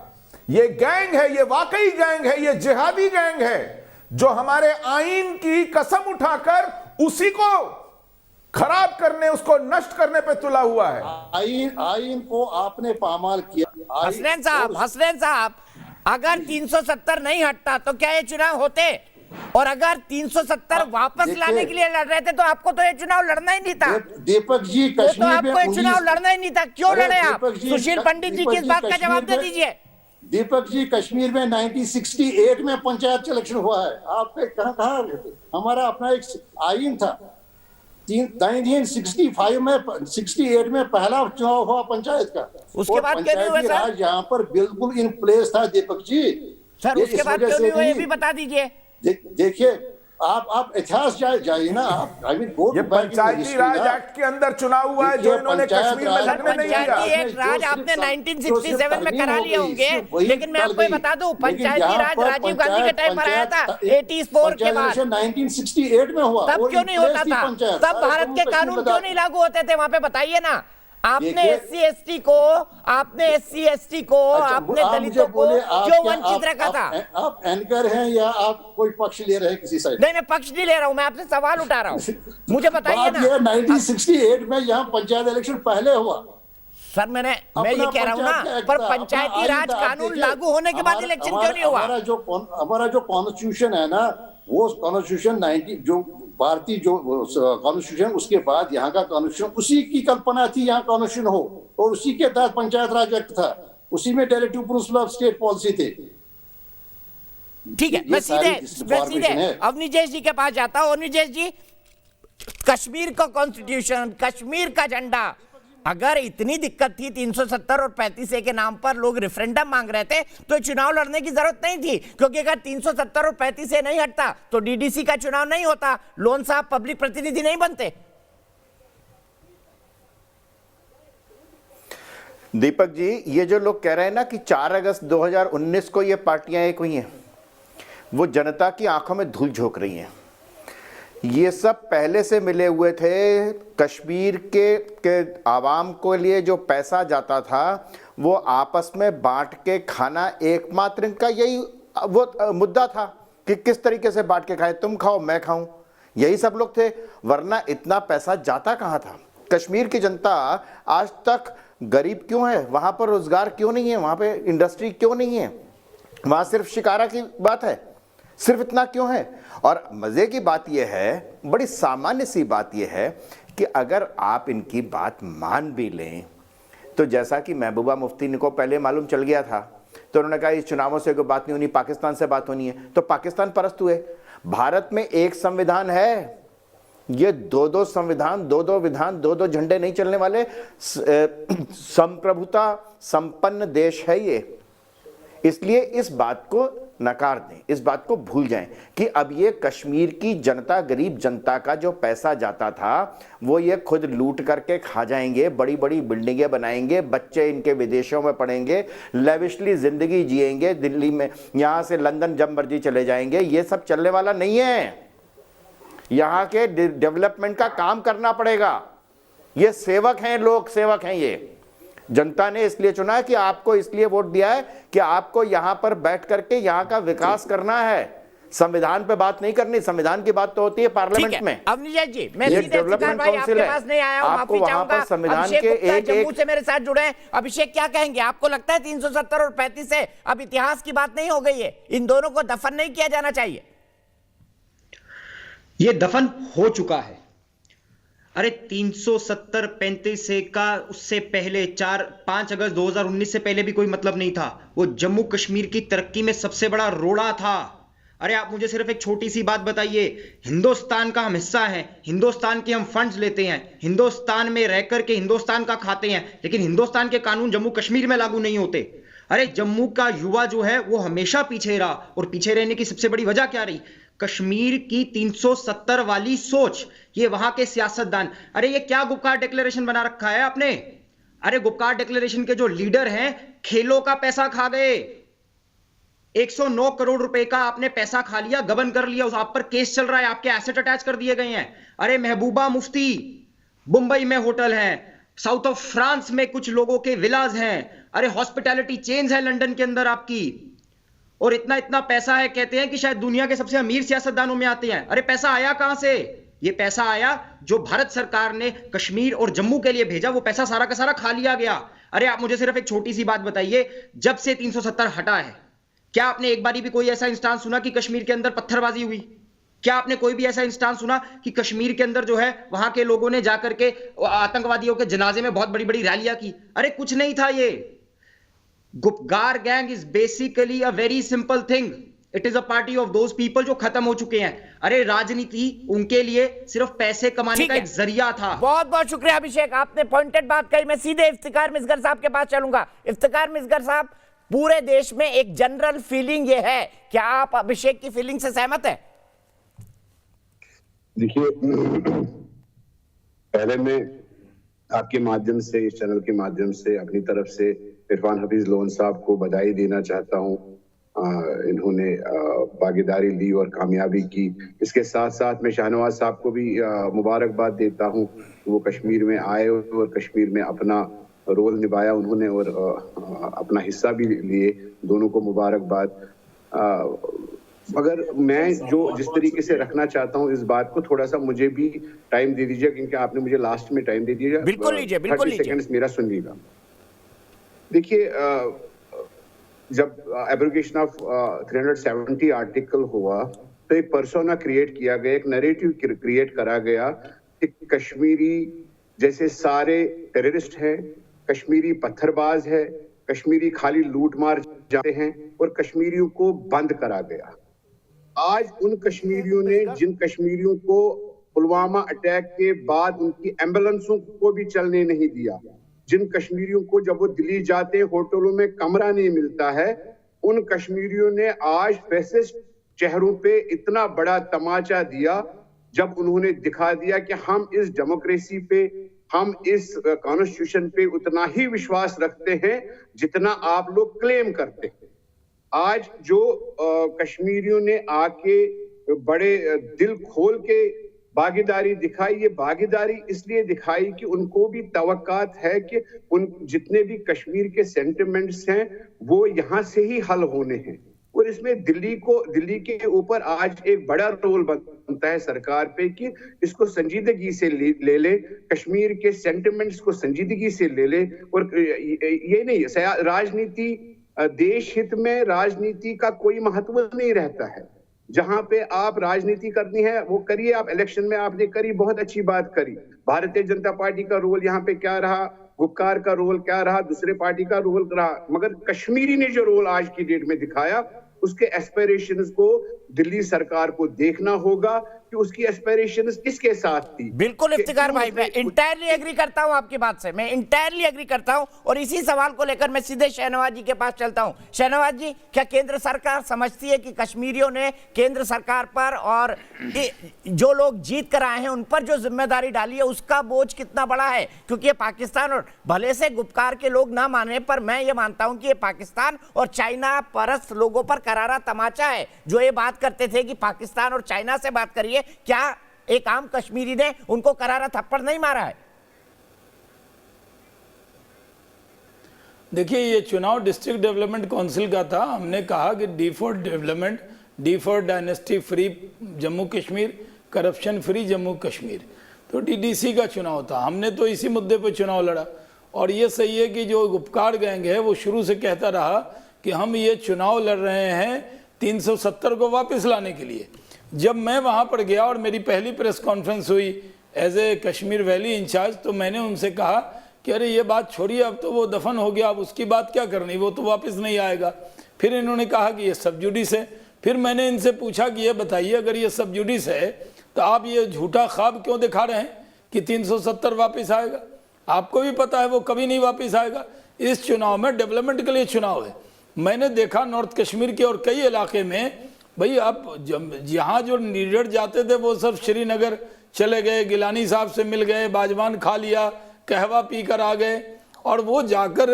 I: ये गैंग है, ये वाकई गैंग है, ये जिहादी गैंग है जो हमारे आईन की कसम उठाकर उसी को खराब करने, उसको नष्ट करने पे तुला हुआ है।
H: आईन को आपने पामाल किया।
A: हसनैन साहब, अगर 370 नहीं हटता तो क्या ये चुनाव होते? और अगर 370 वापस लाने के लिए लड़ रहे थे तो आपको तो ये चुनाव लड़ना ही नहीं था।
H: दीपक जी,
A: तो आपको ये चुनाव लड़ना ही नहीं था, क्यों लड़े आप? सुशील पंडित जी की इस बात का जवाब दे दीजिए।
H: दीपक जी, कश्मीर में 1968 में पंचायत इलेक्शन हुआ है। आप कहाँ हमारा अपना एक आईन था। 1965 में 68 में पहला चुनाव हुआ पंचायत का।
A: उसके बाद क्या नहीं हुआ सर?
H: राज यहाँ पर बिल्कुल इन प्लेस था दीपक जी।
A: सर उसके बाद क्यों नहीं हुआ ये भी बता दीजिए।
H: देखिए, आप इतिहास जाइए ना। आप
I: ये पंचायती राज एक्ट के अंदर चुनाव हुआ है जो इन्होंने कश्मीर में लड़ने नहीं दिया।
A: पंचायती राज आपने 1967 में करा लिए होंगे, लेकिन मैं आपको बता दूं पंचायती राज राजीव गांधी के टाइम पर आया था 84 के बाद।
H: 1968 में हुआ,
A: तब क्यों नहीं होता था? तब भारत के कानून क्यों नहीं लागू होते थे वहां पे? बताइए ना। आपने SC ST को, आपने दलितों को क्यों वंचित रखा था?
H: आप एंकर हैं या आप कोई पक्ष ले रहे हैं किसी साइड?
A: नहीं, पक्ष नहीं ले रहा हूं, मैं आपसे सवाल उठा रहा हूं, मुझे बताइए ना।
H: 1968 में यहाँ पंचायत इलेक्शन पहले हुआ
A: सर। मैं ये कह रहा हूँ ना, पर पंचायती राज कानून लागू होने के बाद इलेक्शन क्यों नहीं हुआ?
H: हमारा जो कॉन्स्टिट्यूशन है ना, वो कॉन्स्टिट्यूशन जो भारतीय जो कॉन्स्टिट्यूशन, उसके बाद यहाँ का कॉन्स्टिट्यूशन, उसी की कल्पना थी यहाँ कॉन्स्टिट्यूशन हो, और उसी के तहत पंचायत राज एक्ट था, उसी में directive principle of state policy थे।
A: ठीक है, मैं सीधे अवनीजेश जी के पास जाता हूँ। अवनीजेश जी, कश्मीर का कॉन्स्टिट्यूशन, कश्मीर का झंडा अगर इतनी दिक्कत थी 370 और 35A के नाम पर लोग रेफरेंडम मांग रहे थे तो चुनाव लड़ने की जरूरत नहीं थी, क्योंकि अगर 370 और 35A नहीं हटता तो डीडीसी का चुनाव नहीं होता, लोन साहब पब्लिक प्रतिनिधि नहीं बनते।
J: दीपक जी, ये जो लोग कह रहे हैं ना कि 4 अगस्त 2019 को ये पार्टियां एक हुई हैं, वो जनता की आंखों में धूल झोंक रही हैं। ये सब पहले से मिले हुए थे। कश्मीर के आवाम को लिए जो पैसा जाता था वो आपस में बांट के खाना एकमात्र इनका यही वो मुद्दा था कि किस तरीके से बांट के खाएं, तुम खाओ मैं खाऊं, यही सब लोग थे। वरना इतना पैसा जाता कहाँ था। कश्मीर की जनता आज तक गरीब क्यों है? वहां पर रोजगार क्यों नहीं है? वहां पे इंडस्ट्री क्यों नहीं है? वहां सिर्फ शिकारा की बात है, सिर्फ इतना क्यों है? और मजे की बात यह है, बड़ी सामान्य सी बात यह है कि अगर आप इनकी बात मान भी लें तो जैसा कि महबूबा मुफ्ती को पहले मालूम चल गया था, तो उन्होंने कहा इस चुनावों से कोई बात नहीं होनी, पाकिस्तान से बात होनी है, तो पाकिस्तान परस्त हुए। भारत में एक संविधान है, ये दो संविधान, दो विधान, दो झंडे नहीं चलने वाले संप्रभुता संपन्न देश है ये। इसलिए इस बात को नकार दें, इस बात को भूल जाएं कि अब ये कश्मीर की जनता, गरीब जनता का जो पैसा जाता था वो ये खुद लूट करके खा जाएंगे, बड़ी बड़ी बिल्डिंगें बनाएंगे, बच्चे इनके विदेशों में पढ़ेंगे, लेविशली जिंदगी जिएंगे, दिल्ली में यहां से लंदन जब मर्जी चले जाएंगे। ये सब चलने वाला नहीं है। यहां के डेवलपमेंट का काम करना पड़ेगा। ये सेवक हैं, लोग सेवक हैं। ये जनता ने इसलिए चुना है कि आपको इसलिए वोट दिया है कि आपको यहां पर बैठ करके यहां का विकास करना है, संविधान पे बात नहीं करनी। संविधान की बात तो होती है पार्लियामेंट में।
A: अवनीश जी, मैं डेवलपमेंट काउंसिल आपके पास नहीं आया हूं,
J: आपको वहां पर संविधान के एक
A: जम्मू से मेरे साथ जुड़े हैं। अभिषेक, क्या कहेंगे? आपको लगता है 370 और 35 से अब इतिहास की बात नहीं हो गई है? इन दोनों को दफन नहीं किया जाना चाहिए?
K: ये दफन हो चुका है। अरे 370 35 से का उससे पहले 5 अगस्त 2019 से पहले भी कोई मतलब नहीं था। वो जम्मू कश्मीर की तरक्की में सबसे बड़ा रोड़ा था। अरे आप मुझे सिर्फ एक छोटी सी बात बताइए, हिंदुस्तान का हम हिस्सा हैं, हिंदुस्तान के हम फंड्स लेते हैं, हिंदुस्तान में रह करके हिंदुस्तान का खाते हैं, लेकिन हिंदुस्तान के कानून जम्मू कश्मीर में लागू नहीं होते। अरे जम्मू का युवा जो है वो हमेशा पीछे रहा, और पीछे रहने की सबसे बड़ी वजह क्या रही? कश्मीर की 370 वाली सोच, ये वहां के सियासतदान। अरे ये क्या गुपकार डिक्लेरेशन बना रखा है आपने? अरे गुपकार डिक्लेरेशन के जो लीडर हैं खेलों का पैसा खा गए। 109 करोड़ रुपए का आपने पैसा खा लिया, गबन कर लिया, उस आप पर केस चल रहा है, आपके एसेट अटैच कर दिए गए हैं। अरे महबूबा मुफ्ती मुंबई में होटल है, साउथ ऑफ फ्रांस में कुछ लोगों के विलाज हैं, अरे हॉस्पिटैलिटी चेन्स है लंदन के अंदर आपकी, और इतना इतना पैसा है, कहते हैं कि शायद दुनिया के सबसे अमीर सियासतदानों में आते हैं। अरे पैसा आया कहां से? ये पैसा आया जो भारत सरकार ने कश्मीर और जम्मू के लिए भेजा, वो पैसा सारा का सारा खा लिया गया। अरे आप मुझे सिर्फ एक छोटी सी बात बताइए, जब से 370 हटा है, क्या आपने एक बारी भी कोई ऐसा इंस्टांस सुना कि कश्मीर के अंदर पत्थरबाजी हुई? क्या आपने कोई भी ऐसा इंस्टांस सुना कि कश्मीर के अंदर जो है वहां के लोगों ने जाकर के आतंकवादियों के जनाजे में बहुत बड़ी बड़ी रैलियां की? अरे कुछ नहीं था। ये Gupkar gang is basically a very simple thing. It is a party of those people जो खत्म हो चुके हैं। अरे राजनीति उनके लिए सिर्फ पैसे कमाने का एक जरिया था।
A: बहुत बहुत शुक्रिया अभिषेक, आपने पॉइंटेड बात कही। मैं सीधे इफ्तिकार मिसगर साहब के पास चलूंगा। इफ्तिकार मिसगर साहब, पूरे देश में एक जनरल फीलिंग ये है, क्या आप अभिषेक की फीलिंग से सहमत हैं?
L: देखिए, पहले मैं आपके माध्यम से, इस चैनल के माध्यम से अपनी तरफ से इरफान हफीज लोन साहब को बधाई देना चाहता हूं। इन्होंने भागीदारी ली और कामयाबी की। इसके साथ साथ मैं शाहनवाज साहब को भी मुबारकबाद देता हूं। वो कश्मीर में आए और कश्मीर में अपना रोल निभाया उन्होंने, और अपना हिस्सा भी लिए। दोनों को मुबारकबाद। मगर मैं जिस तरीके से रखना चाहता हूं इस बात को, थोड़ा सा मुझे भी टाइम दे दीजिए, क्योंकि आपने मुझे लास्ट में टाइम दे दिया।
A: बिल्कुल लीजिए, बिल्कुल
L: 30 सेकंड्स मेरा सुनिएगा। देखिए, जब एब्रोगेशन ऑफ 370 आर्टिकल हुआ तो एक पर्सोना क्रिएट किया गया, एक नैरेटिव क्रिएट करा गया कि कश्मीरी जैसे सारे टेररिस्ट हैं, कश्मीरी पत्थरबाज है, कश्मीरी खाली लूट मार जाते हैं, और कश्मीरियों को बंद करा गया। आज उन कश्मीरियों ने, जिन कश्मीरियों को पुलवामा अटैक के बाद उनकी एम्बुलेंसों को भी चलने नहीं दिया। जिन कश्मीरियों को जब वो दिल्ली जाते होटलों में कमरा नहीं मिलता है, उन कश्मीरियों ने आज फैसिस्ट चेहरों पे इतना बड़ा तमाचा दिया जब उन्होंने दिखा दिया कि हम इस डेमोक्रेसी पे, हम इस कॉन्स्टिट्यूशन पे उतना ही विश्वास रखते हैं जितना आप लोग क्लेम करते हैं। आज जो कश्मीरियों ने आके बड़े दिल खोल के भागीदारी दिखाई, ये भागीदारी इसलिए दिखाई कि उनको भी तवक्कात है कि उन जितने भी कश्मीर के सेंटिमेंट्स हैं वो यहाँ से ही हल होने हैं। और इसमें दिल्ली के ऊपर आज एक बड़ा रोल बनता है सरकार पे कि इसको संजीदगी से ले ले, कश्मीर के सेंटिमेंट्स को संजीदगी से ले ले। और ये नहीं, राजनीति, देश हित में राजनीति का कोई महत्व नहीं रहता है। जहां पे आप राजनीति करनी है वो करिए, आप इलेक्शन में आपने करी, बहुत अच्छी बात करी। भारतीय जनता पार्टी का रोल यहाँ पे क्या रहा, गुपकार का रोल क्या रहा, दूसरे पार्टी का रोल रहा, मगर कश्मीरी ने जो रोल आज की डेट में दिखाया उसके एस्पिरेशंस को दिल्ली सरकार को देखना होगा कि उसकी एस्पिरेशंस किसके साथ थी।
A: बिल्कुल इफ्तिकार भाई, मैं इंटायरली एग्री करता हूं आपकी बात से, मैं इंटायरली एग्री करता हूं। और इसी सवाल को लेकर मैं सीधे शहनवाज जी के पास चलता हूं। शहनवाज जी, क्या केंद्र सरकार समझती है कि कश्मीरियों ने केंद्र सरकार पर और जो लोग जीत कर आए हैं उन पर जो जिम्मेदारी डाली है उसका बोझ कितना बड़ा है? क्योंकि ये पाकिस्तान, और भले से गुपकार के लोग ना माने, पर मैं ये मानता हूं कि ये पाकिस्तान और चाइना परस्त लोगों पर करारा तमाचा है जो ये बात करते थे कि पाकिस्तान और चाइना से बात करिए। क्या एक आम कश्मीरी ने उनको करारा थप्पड़ नहीं मारा है?
G: देखिए, ये चुनाव डिस्ट्रिक्ट डेवलपमेंट काउंसिल का था। हमने कहा कि D for development, D for dynasty free Jammu Kashmir, corruption free Jammu Kashmir, तो डीडीसी का चुनाव था। हमने तो इसी मुद्दे पर चुनाव लड़ा। और ये सही है कि जो गुपकार गैंग है वो शुरू से कहता रहा कि हम ये चुनाव लड़ रहे हैं 370 को वापस लाने के लिए। जब मैं वहाँ पर गया और मेरी पहली प्रेस कॉन्फ्रेंस हुई as a Kashmir valley in charge, तो मैंने उनसे कहा कि अरे ये बात छोड़िए, अब तो वो दफन हो गया, अब उसकी बात क्या करनी, वो तो वापस नहीं आएगा। फिर इन्होंने कहा कि ये सब जुडिस है। फिर मैंने इनसे पूछा कि ये बताइए, अगर ये सब जुडिस है तो आप ये झूठा ख्वाब क्यों दिखा रहे हैं कि 370 वापस आएगा? आपको भी पता है वो कभी नहीं वापस आएगा। इस चुनाव में डेवलपमेंट के लिए चुनाव है। मैंने देखा नॉर्थ कश्मीर के और कई इलाके में, भाई अब यहाँ जो लीडर जाते थे वो सब श्रीनगर चले गए, गिलानी साहब से मिल गए, बाजवान खा लिया, कहवा पी कर आ गए, और वो जाकर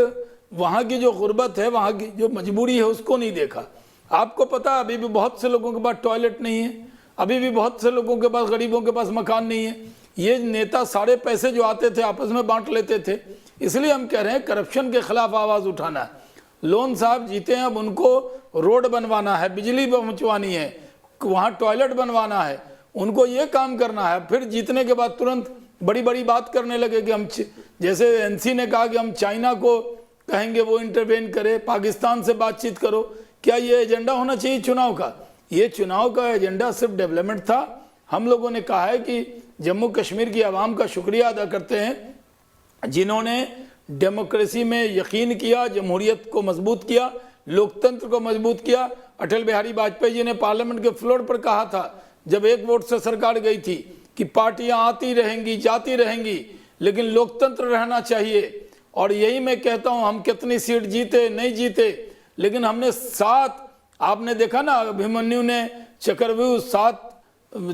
G: वहाँ की जो गुर्बत है, वहाँ की जो मजबूरी है उसको नहीं देखा। आपको पता अभी भी बहुत से लोगों के पास टॉयलेट नहीं है, अभी भी बहुत से लोगों के पास, गरीबों के पास मकान नहीं है। ये नेता सारे पैसे जो आते थे आपस में बांट लेते थे। इसलिए हम कह रहे हैं करप्शन के खिलाफ आवाज़ उठाना है। लोन साहब जीते हैं, अब उनको रोड बनवाना है, बिजली पहुंचवानी है, वहाँ टॉयलेट बनवाना है, उनको ये काम करना है। फिर जीतने के बाद तुरंत बड़ी बड़ी बात करने लगे कि हम, जैसे एनसी ने कहा कि हम चाइना को कहेंगे वो इंटरवेन करे, पाकिस्तान से बातचीत करो। क्या ये एजेंडा होना चाहिए चुनाव का? ये चुनाव का एजेंडा सिर्फ डेवलपमेंट था। हम लोगों ने कहा है कि जम्मू कश्मीर की आवाम का शुक्रिया अदा करते हैं जिन्होंने डेमोक्रेसी में यकीन किया, जमहूरियत को मजबूत किया, लोकतंत्र को मजबूत किया। अटल बिहारी वाजपेयी जी ने पार्लियामेंट के फ्लोर पर कहा था, जब एक वोट से सरकार गई थी, कि पार्टियां आती रहेंगी जाती रहेंगी लेकिन लोकतंत्र रहना चाहिए। और यही मैं कहता हूं, हम कितनी सीट जीते नहीं जीते, लेकिन हमने 7, आपने देखा ना अभिमन्यु ने चक्रव्यूह, 7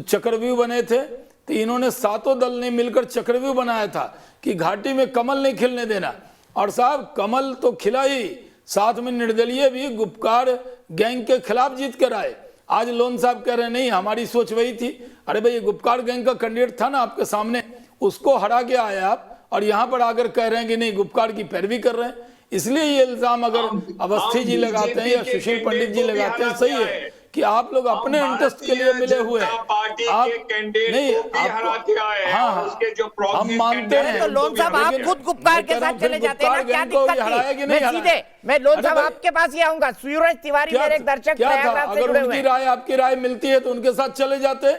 G: चक्रव्यूह बने थे, तो इन्होंने 7 दल ने मिलकर चक्रव्यूह बनाया था कि घाटी में कमल नहीं खिलने देना। और साहब कमल तो खिला ही, साथ में निर्दलीय भी गुपकार गैंग के खिलाफ जीत कर आए। आज लोन साहब कह रहे हैं नहीं हमारी सोच वही थी। अरे भाई, गुपकार गैंग का कैंडिडेट था ना आपके सामने, उसको हरा के आए आप, और यहाँ पर आकर कह रहे हैं कि नहीं गुपकार की पैरवी कर रहे हैं। इसलिए ये इल्जाम अगर अवस्थी जी लगाते हैं या सुशील पंडित जी लगाते हैं, सही है कि आप लोग अपने इंटरेस्ट के लिए मिले हुए हैं। आप नहीं, हाँ, हम मानते हैं।
A: तो लोन साहब आप खुद गुपकार के साथ चले जाते हैं ना, क्या दिक्कत थी? मैं लोन साहब आपके पास ही आऊंगा। सूरज तिवारी मेरे एक दर्शक प्रयागराज से जुड़े हुए हैं।
G: राय आपकी राय मिलती है तो उनके साथ चले जाते।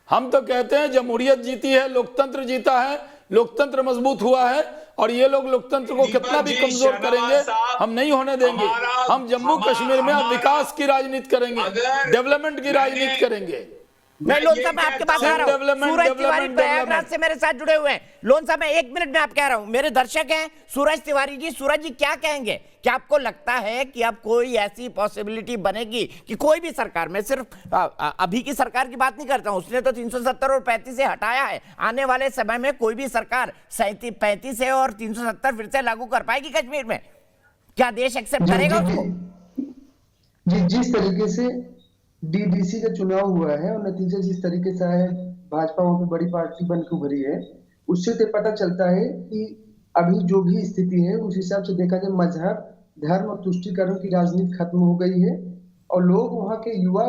G: हम तो कहते हैं जमहूरियत जीती है, लोकतंत्र जीता है, लोकतंत्र मजबूत हुआ है, और ये लोग लोकतंत्र को कितना भी कमजोर करेंगे हम नहीं होने देंगे। हम जम्मू कश्मीर में अब विकास की राजनीति करेंगे, डेवलपमेंट की राजनीति करेंगे।
A: मैं लोन साहब मैं आपके पास आ रहा हूँ।
G: डेवलपमेंट,
A: सूरज तिवारी
G: डेवलपमेंट,
A: प्रयागराज से मेरे साथ जुड़े हुए हैं। लोन साहब मैं 1 मिनट में आप कह रहा हूँ, मेरे दर्शक हैं सूरज तिवारी जी। सूरज जी क्या कहेंगे? क्या आपको लगता है कि अब कोई ऐसी पॉसिबिलिटी बनेगी कि कोई भी सरकार, मैं सिर्फ अभी की सरकार की बात नहीं करता हूं, उसने तो 370 और 35 से हटाया है, आने वाले समय में कोई भी सरकार 35 से और 370 फिर से लागू कर पाएगी कश्मीर में? क्या देश एक्सेप्ट करेगा उसको?
M: जिस तरीके से डीडीसी का चुनाव हुआ है और नतीजा जिस तरीके से है, भाजपा वहां पे बड़ी पार्टी बन के उभरी है, उससे तो पता चलता है कि अभी जो भी स्थिति है उस हिसाब से देखा जाए मजहब, धर्म और तुष्टीकरण की राजनीति खत्म हो गई है और लोग वहां के युवा,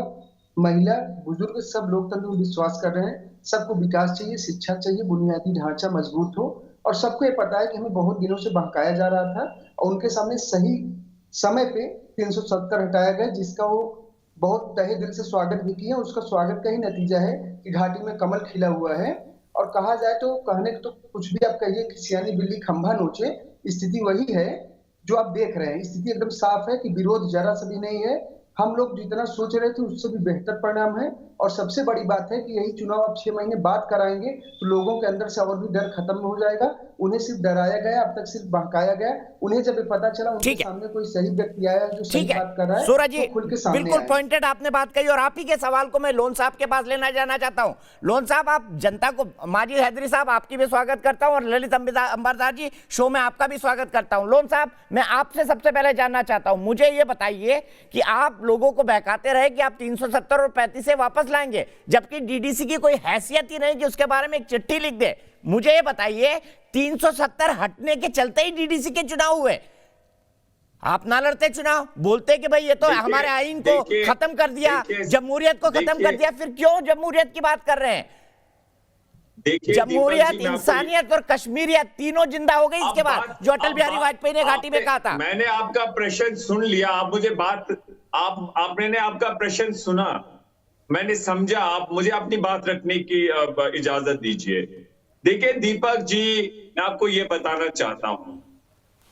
M: महिला, बुजुर्ग सब लोकतंत्र में विश्वास कर रहे हैं। सबको विकास चाहिए, शिक्षा चाहिए, बुनियादी ढांचा मजबूत हो और सबको ये पता है कि हमें बहुत दिनों से बहकाया जा रहा था और उनके सामने सही समय पे 370 हटाया गया, जिसका वो बहुत तहे दिल से स्वागत भी किया। उसका स्वागत का ही नतीजा है कि घाटी में कमल खिला हुआ है और कहा जाए तो कहने तो कुछ भी आप कहिए कि सियानी बिल्ली खंभा नोचे, स्थिति वही है जो आप देख रहे हैं। स्थिति एकदम साफ है कि विरोध जरा सा भी नहीं है। हम लोग जितना सोच रहे थे उससे भी बेहतर परिणाम है और सबसे बड़ी बात है कि यही चुनाव आप 6 महीने बाद कराएंगे तो लोगों के अंदर से और भी डर खत्म हो जाएगा। उन्हें सिर्फ डराया गया, अब तक सिर्फ बहकाया गया। उन्हें जब पता चला उनके सामने कोई सही व्यक्ति आया जो सही बात कर रहा है,
A: सूरज जी
M: तो खुल के सामने
A: बिल्कुल
M: आए।
A: पॉइंटेड आपने बात कही और आप ही के सवाल को मैं लोन साहब के पास लेना जाना चाहता हूं। लोन साहब, आप जनता को, माजिद हैदरी साहब आपकी भी स्वागत करता हूं और ललित अंबरदार जी शो में आपका भी स्वागत करता हूं। लोन साहब, मैं आपसे सबसे पहले जानना चाहता हूं, मुझे ये बताइए कि आप लोगों को बहकाते रहे कि आप 370 और 35 से वापस लाएंगे, जबकि डीडीसी की कोई हैसियत ही नहीं कि उसके बारे में एक चिट्ठी लिख दे। मुझे ये बताइए, 370 हटने के चलते ही डीडीसी के चुनाव हुए, आप ना लड़ते चुनाव, बोलते कि भाई ये तो हमारे आईन को खत्म कर दिया, जमहूरियत को खत्म कर दिया, फिर क्यों जमहूरियत की बात कर रहे हैं? जमहूरियत, इंसानियत और कश्मीरियत तीनों जिंदा हो गई इसके बाद, जो अटल बिहारी वाजपेयी ने घाटी में कहा था।
F: मैंने आपका प्रश्न सुन लिया, आप मुझे बात, आपने आपका प्रश्न सुना, मैंने समझा, आप मुझे अपनी बात रखने की इजाजत दीजिए। देखिए दीपक जी, मैं आपको ये बताना चाहता हूं,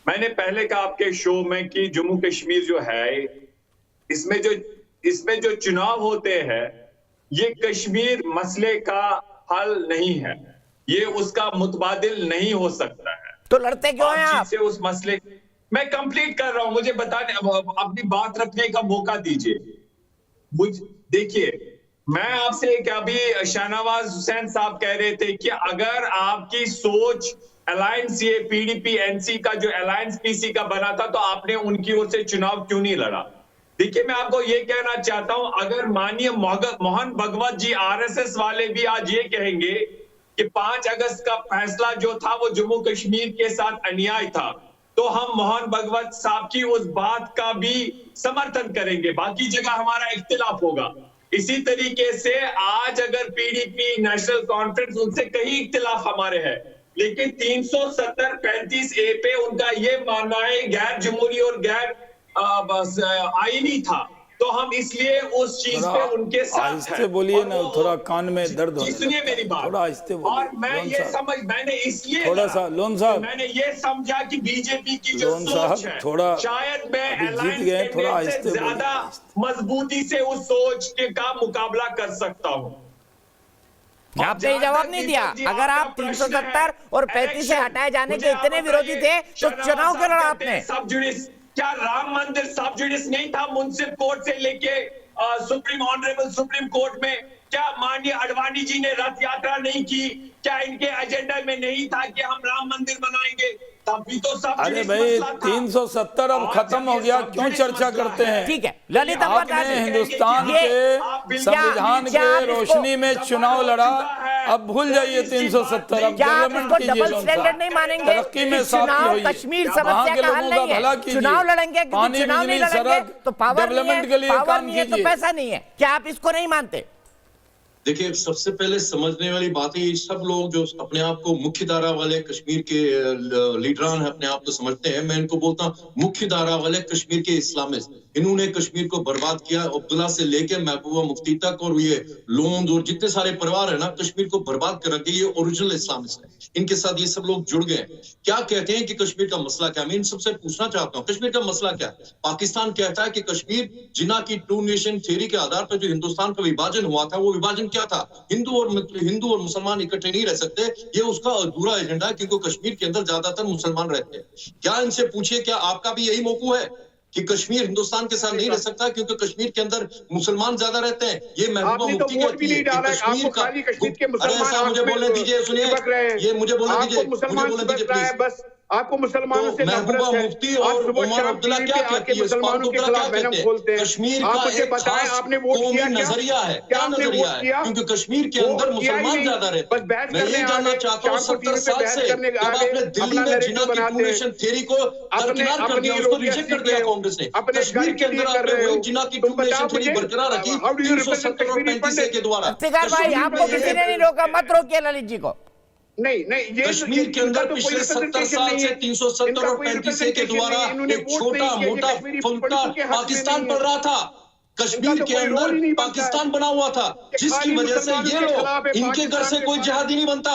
F: मैंने पहले कहा आपके शो में कि जम्मू कश्मीर जो है, इसमें जो चुनाव होते हैं, ये कश्मीर मसले का हल नहीं है, ये उसका मुतबादिल नहीं हो सकता है।
A: तो लड़ते क्यों हैं आप?
F: से उस मसले, मैं कंप्लीट कर रहा हूं, मुझे बताने, अपनी बात रखने का मौका दीजिए। देखिए, मैं आपसे एक अभी शाहनवाज हुसैन साहब कह रहे थे कि अगर आपकी सोच अलायंस, ये पीडीपी एनसी का जो अलायंस पीसी का बना था, तो आपने उनकी ओर से चुनाव क्यों नहीं लड़ा? देखिए, मैं आपको ये कहना चाहता हूं, अगर माननीय मोहन भगवत जी आरएसएस वाले भी आज ये कहेंगे कि 5 अगस्त का फैसला जो था वो जम्मू कश्मीर के साथ अन्याय था, तो हम मोहन भगवत साहब की उस बात का भी समर्थन करेंगे, बाकी जगह हमारा इख्तिलाफ होगा। इसी तरीके से आज अगर पीडीपी नेशनल कॉन्फ्रेंस, उनसे कई इख्तिलाफ हमारे हैं, लेकिन 370-35 ए पे उनका ये मानना है गैर जमहूरी और गैर आईनी था, तो हम इसलिए उस चीज पे उनके साथ
G: आहिस्ते बोलिए ना, थोड़ा कान में दर्द हो।
F: सुनिए मेरी बात,
G: थोड़ा आहिस्ते बोलिए।
F: और मैं ये मैंने इसलिए
G: थोड़ा सा लोन साहब,
F: मैंने ये समझा कि बीजेपी की जो सोच है,
G: थोड़ा
F: शायद मैं
G: जीत गए, थोड़ा आहिस्ते
F: ज्यादा मजबूती से उस सोच का मुकाबला कर सकता हूँ।
A: आपने जवाब नहीं दिया। अगर आप 370 और 35 से हटाए जाने के इतने विरोधी थे तो चुनाव क्यों लड़ा आपने?
F: सब जुडिस, क्या राम मंदिर सब जुडिस नहीं था मुंसिफ कोर्ट से लेके ऑनरेबल सुप्रीम कोर्ट में? क्या माननीय अडवाणी जी ने रथ यात्रा नहीं की? क्या इनके एजेंडा में नहीं था कि हम राम मंदिर बनाएंगे? तभी तो सब।
G: अरे भाई 370 अब खत्म हो गया, क्यों चर्चा करते हैं?
A: ठीक है, ललित
G: आपने हिंदुस्तान के संविधान के रोशनी में चुनाव लड़ा, अब भूल जाइए 370। अब डेवलपमेंट
A: डबल स्टैंडर्ड नहीं मानेंगे?
G: तरक्की में साथ
A: कश्मीर समस्या का हल नहीं है, चुनाव लड़ेंगे,
G: पानी,
A: चुनाव नहीं
G: बिजली,
A: लड़ेंगे
G: सड़क,
A: तो पावर
G: डेवलपमेंट के लिए काम
A: नहीं है, तो
G: कीजिए।
A: पैसा नहीं है। क्या आप इसको नहीं मानते?
N: देखिए, सबसे पहले समझने वाली बात है, सब लोग जो अपने आप को मुख्य धारा वाले कश्मीर के लीडरान अपने आप को समझते हैं, मैं इनको बोलता हूँ मुख्य धारा वाले कश्मीर के इस्लामिस्ट। इन्होंने कश्मीर को बर्बाद किया। अब्दुल्ला से लेके महबूबा मुफ्ती तक और ये लोन और जितने सारे परिवार है ना, कश्मीर को बर्बाद कर रखे। ये ओरिजिनल इस्लामिस्ट है, इनके साथ ये सब लोग जुड़ गए। क्या कहते हैं कि कश्मीर का मसला क्या? मैं इन सबसे पूछना चाहता हूँ, कश्मीर का मसला क्या है? पाकिस्तान कहता है कि कश्मीर जिन्ना की टू नेशन थ्योरी के आधार पर जो हिंदुस्तान का विभाजन हुआ था, वो विभाजन क्या था? हिंदू और मुसलमान इकट्ठे नहीं रह सकते, ये उसका अधूरा एजेंडा है, क्योंकि कश्मीर के अंदर ज्यादातर मुसलमान रहते हैं। क्या इनसे पूछिए, क्या आपका भी यही मौकू है कि कश्मीर हिंदुस्तान के साथ नहीं रह सकता क्योंकि कश्मीर के अंदर मुसलमान ज्यादा रहते हैं? ये महबूबा मुफ्ती कहती है कि कश्मीर का, अरे ऐसा मुझे बोलने दीजिए, सुनिए, ये मुझे बोलने दीजिए प्लीज।
L: आपको मुसलमानों से
N: महबूबा मुफ्ती और उमर अब्दुल्ला क्या कहती है?
L: मुसलमानों के खिलाफ
N: कहते हैं कश्मीर का एक खास कौमी नजरिया है। क्या नजरिया है? क्योंकि कश्मीर के अंदर मुसलमान ज्यादा रहते हैं। मैं ये जानना चाहता हूँ, 70 साल से जब आपने दिल्ली में जिन्ना की टू नेशन थ्योरी को दरकिनार कर दिया, उसको रिजेक्ट कर दिया कांग्रेस ने, कश्मीर के अंदर आपने वही जिन्ना की टू नेशन थ्योरी बरकरार रखी 370 और 35 के द्वारा।
A: भाई आपको किसी ने नहीं रोका, मत रोकिए ललित जी को।
L: नहीं,
N: कश्मीर के अंदर पिछले 70 साल से 370 और 35 के द्वारा एक छोटा मोटा फुल्का पाकिस्तान पड़ रहा था। कश्मीर के अंदर पाकिस्तान बना हुआ था, जिसकी वजह से ये लोग, इनके घर से कोई जिहादी नहीं बनता,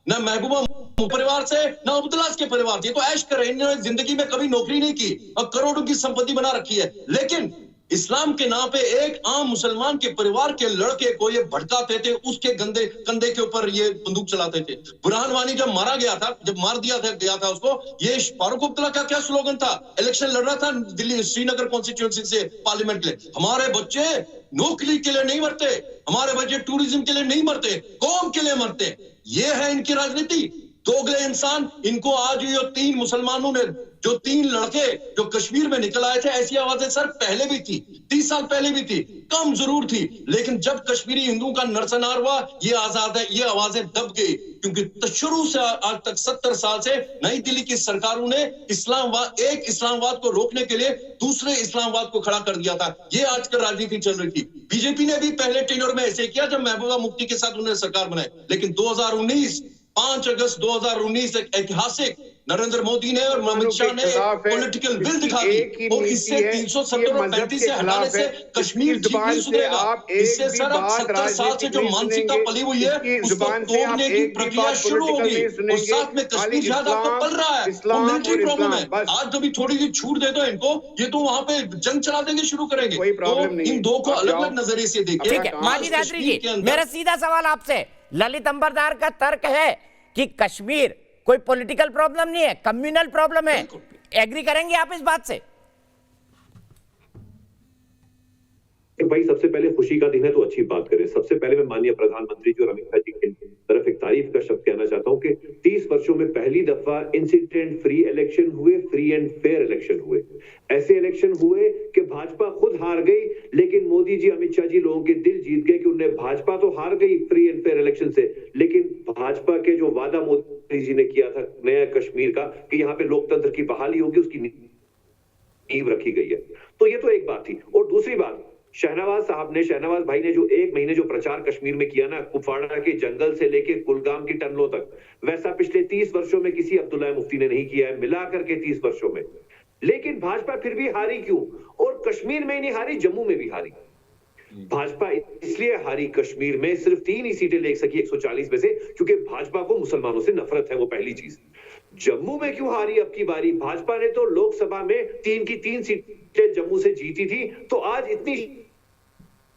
N: न महबूबा परिवार से न अब्दुल्ला के परिवार से। तो ऐश कर रहे हैं, इन्होंने जिंदगी में कभी नौकरी नहीं की और करोड़ों की संपत्ति बना रखी है, लेकिन इस्लाम के नाम पे एक आम मुसलमान के परिवार के लड़के को ये भड़काते थे, उसके गंदे कंधे के ऊपर ये बंदूक चलाते थे। बुरहान वानी जब मारा गया था, जब मार दिया गया था उसको, ये फारूक अब्दुल्ला का क्या स्लोगन था? इलेक्शन लड़ रहा था दिल्ली श्रीनगर कॉन्स्टिट्यूंसी से पार्लियामेंट में, हमारे बच्चे नौकरी के लिए नहीं मरते, हमारे बच्चे टूरिज्म के लिए नहीं मरते, कौम के लिए मरते। ये है इनकी राजनीति। दोगले इंसान। इनको आज ये 3 मुसलमानों ने, जो 3 लड़के जो कश्मीर में निकल आए थे, ऐसी आवाजें सर पहले भी थी, 30 साल पहले भी थी, कम जरूर थी, लेकिन जब कश्मीरी हिंदुओं का नरसंहार हुआ, ये आजाद है, ये आवाजें दब गई, क्योंकि शुरू से आज तक 70 साल से नई दिल्ली की सरकारों ने एक इस्लामवाद को रोकने के लिए दूसरे इस्लामवाद को खड़ा कर दिया था। ये आजकल राजनीति चल रही थी। बीजेपी ने भी पहले टेन्योर में ऐसे किया जब महबूबा मुफ्ती के साथ उन्होंने सरकार बनाई, लेकिन 5 अगस्त 2019 एक ऐतिहासिक नरेंद्र मोदी ने और अमित शाह ने पॉलिटिकल विल दिखा दी, और इससे 370 और 35 से हटाने से कश्मीर ठीक नहीं सुधरेगा। इससे सर 70 साल से जो मानसिकता पली हुई है, उसको तोड़ने की प्रक्रिया शुरू होगी, और साथ में कश्मीर शायद आपको पल रहा है, वो मिलिट्री प्रॉब्लम है। आज कभी थोड़ी सी छूट दे दो इनको, ये तो वहां पे जंग चला देंगे, शुरू करेंगे। तो इन दो को अलग अलग नजरिए से देखिए।
A: ठीक है माजिद हैदरी जी, मेरा सीधा सवाल आपसे, ललित अंबरदार का तर्क है कि कश्मीर कोई पॉलिटिकल प्रॉब्लम नहीं है, कम्युनल प्रॉब्लम है। एग्री करेंगे आप इस बात से?
O: भाई सबसे पहले खुशी का दिन है तो अच्छी बात करें। सबसे पहले मैं माननीय प्रधानमंत्री जी और अमित शाह जी की तरफ एक तारीफ का शब्द कहना चाहता हूं कि 30 वर्षों में पहली दफा इंसिडेंट फ्री इलेक्शन हुए, फ्री एंड फेयर इलेक्शन हुए। ऐसे इलेक्शन हुए कि भाजपा खुद हार गई, लेकिन मोदी जी अमित शाह जी लोगों के दिल जीत गए कि उन्हें, भाजपा तो हार गई फ्री एंड फेयर इलेक्शन से, लेकिन भाजपा के जो वादा मोदी जी ने किया था नया कश्मीर का कि यहाँ पे लोकतंत्र की बहाली होगी, उसकी नींव रखी गई है। तो ये तो एक बात थी। और दूसरी बात, शहनवाज भाई ने जो 1 महीने जो प्रचार कश्मीर में किया ना, कुपवाड़ा के जंगल से लेके कुलगाम की टनलों तक, वैसा पिछले 30 वर्षों में किसी अब्दुल्ला मुफ्ती ने नहीं किया है, मिलाकर के 30 वर्षों में। लेकिन भाजपा फिर भी हारी क्यों? और कश्मीर में ही नहीं हारी, जम्मू में भी हारी। भाजपा इसलिए हारी कश्मीर में, सिर्फ 3 ही सीटें ले सकी 140 में से, क्योंकि भाजपा को मुसलमानों से नफरत है, वो पहली चीज। जम्मू में क्यों हारी अब की बारी? भाजपा ने तो लोकसभा में 3 की 3 सीटें जम्मू से जीती थी, तो आज इतनी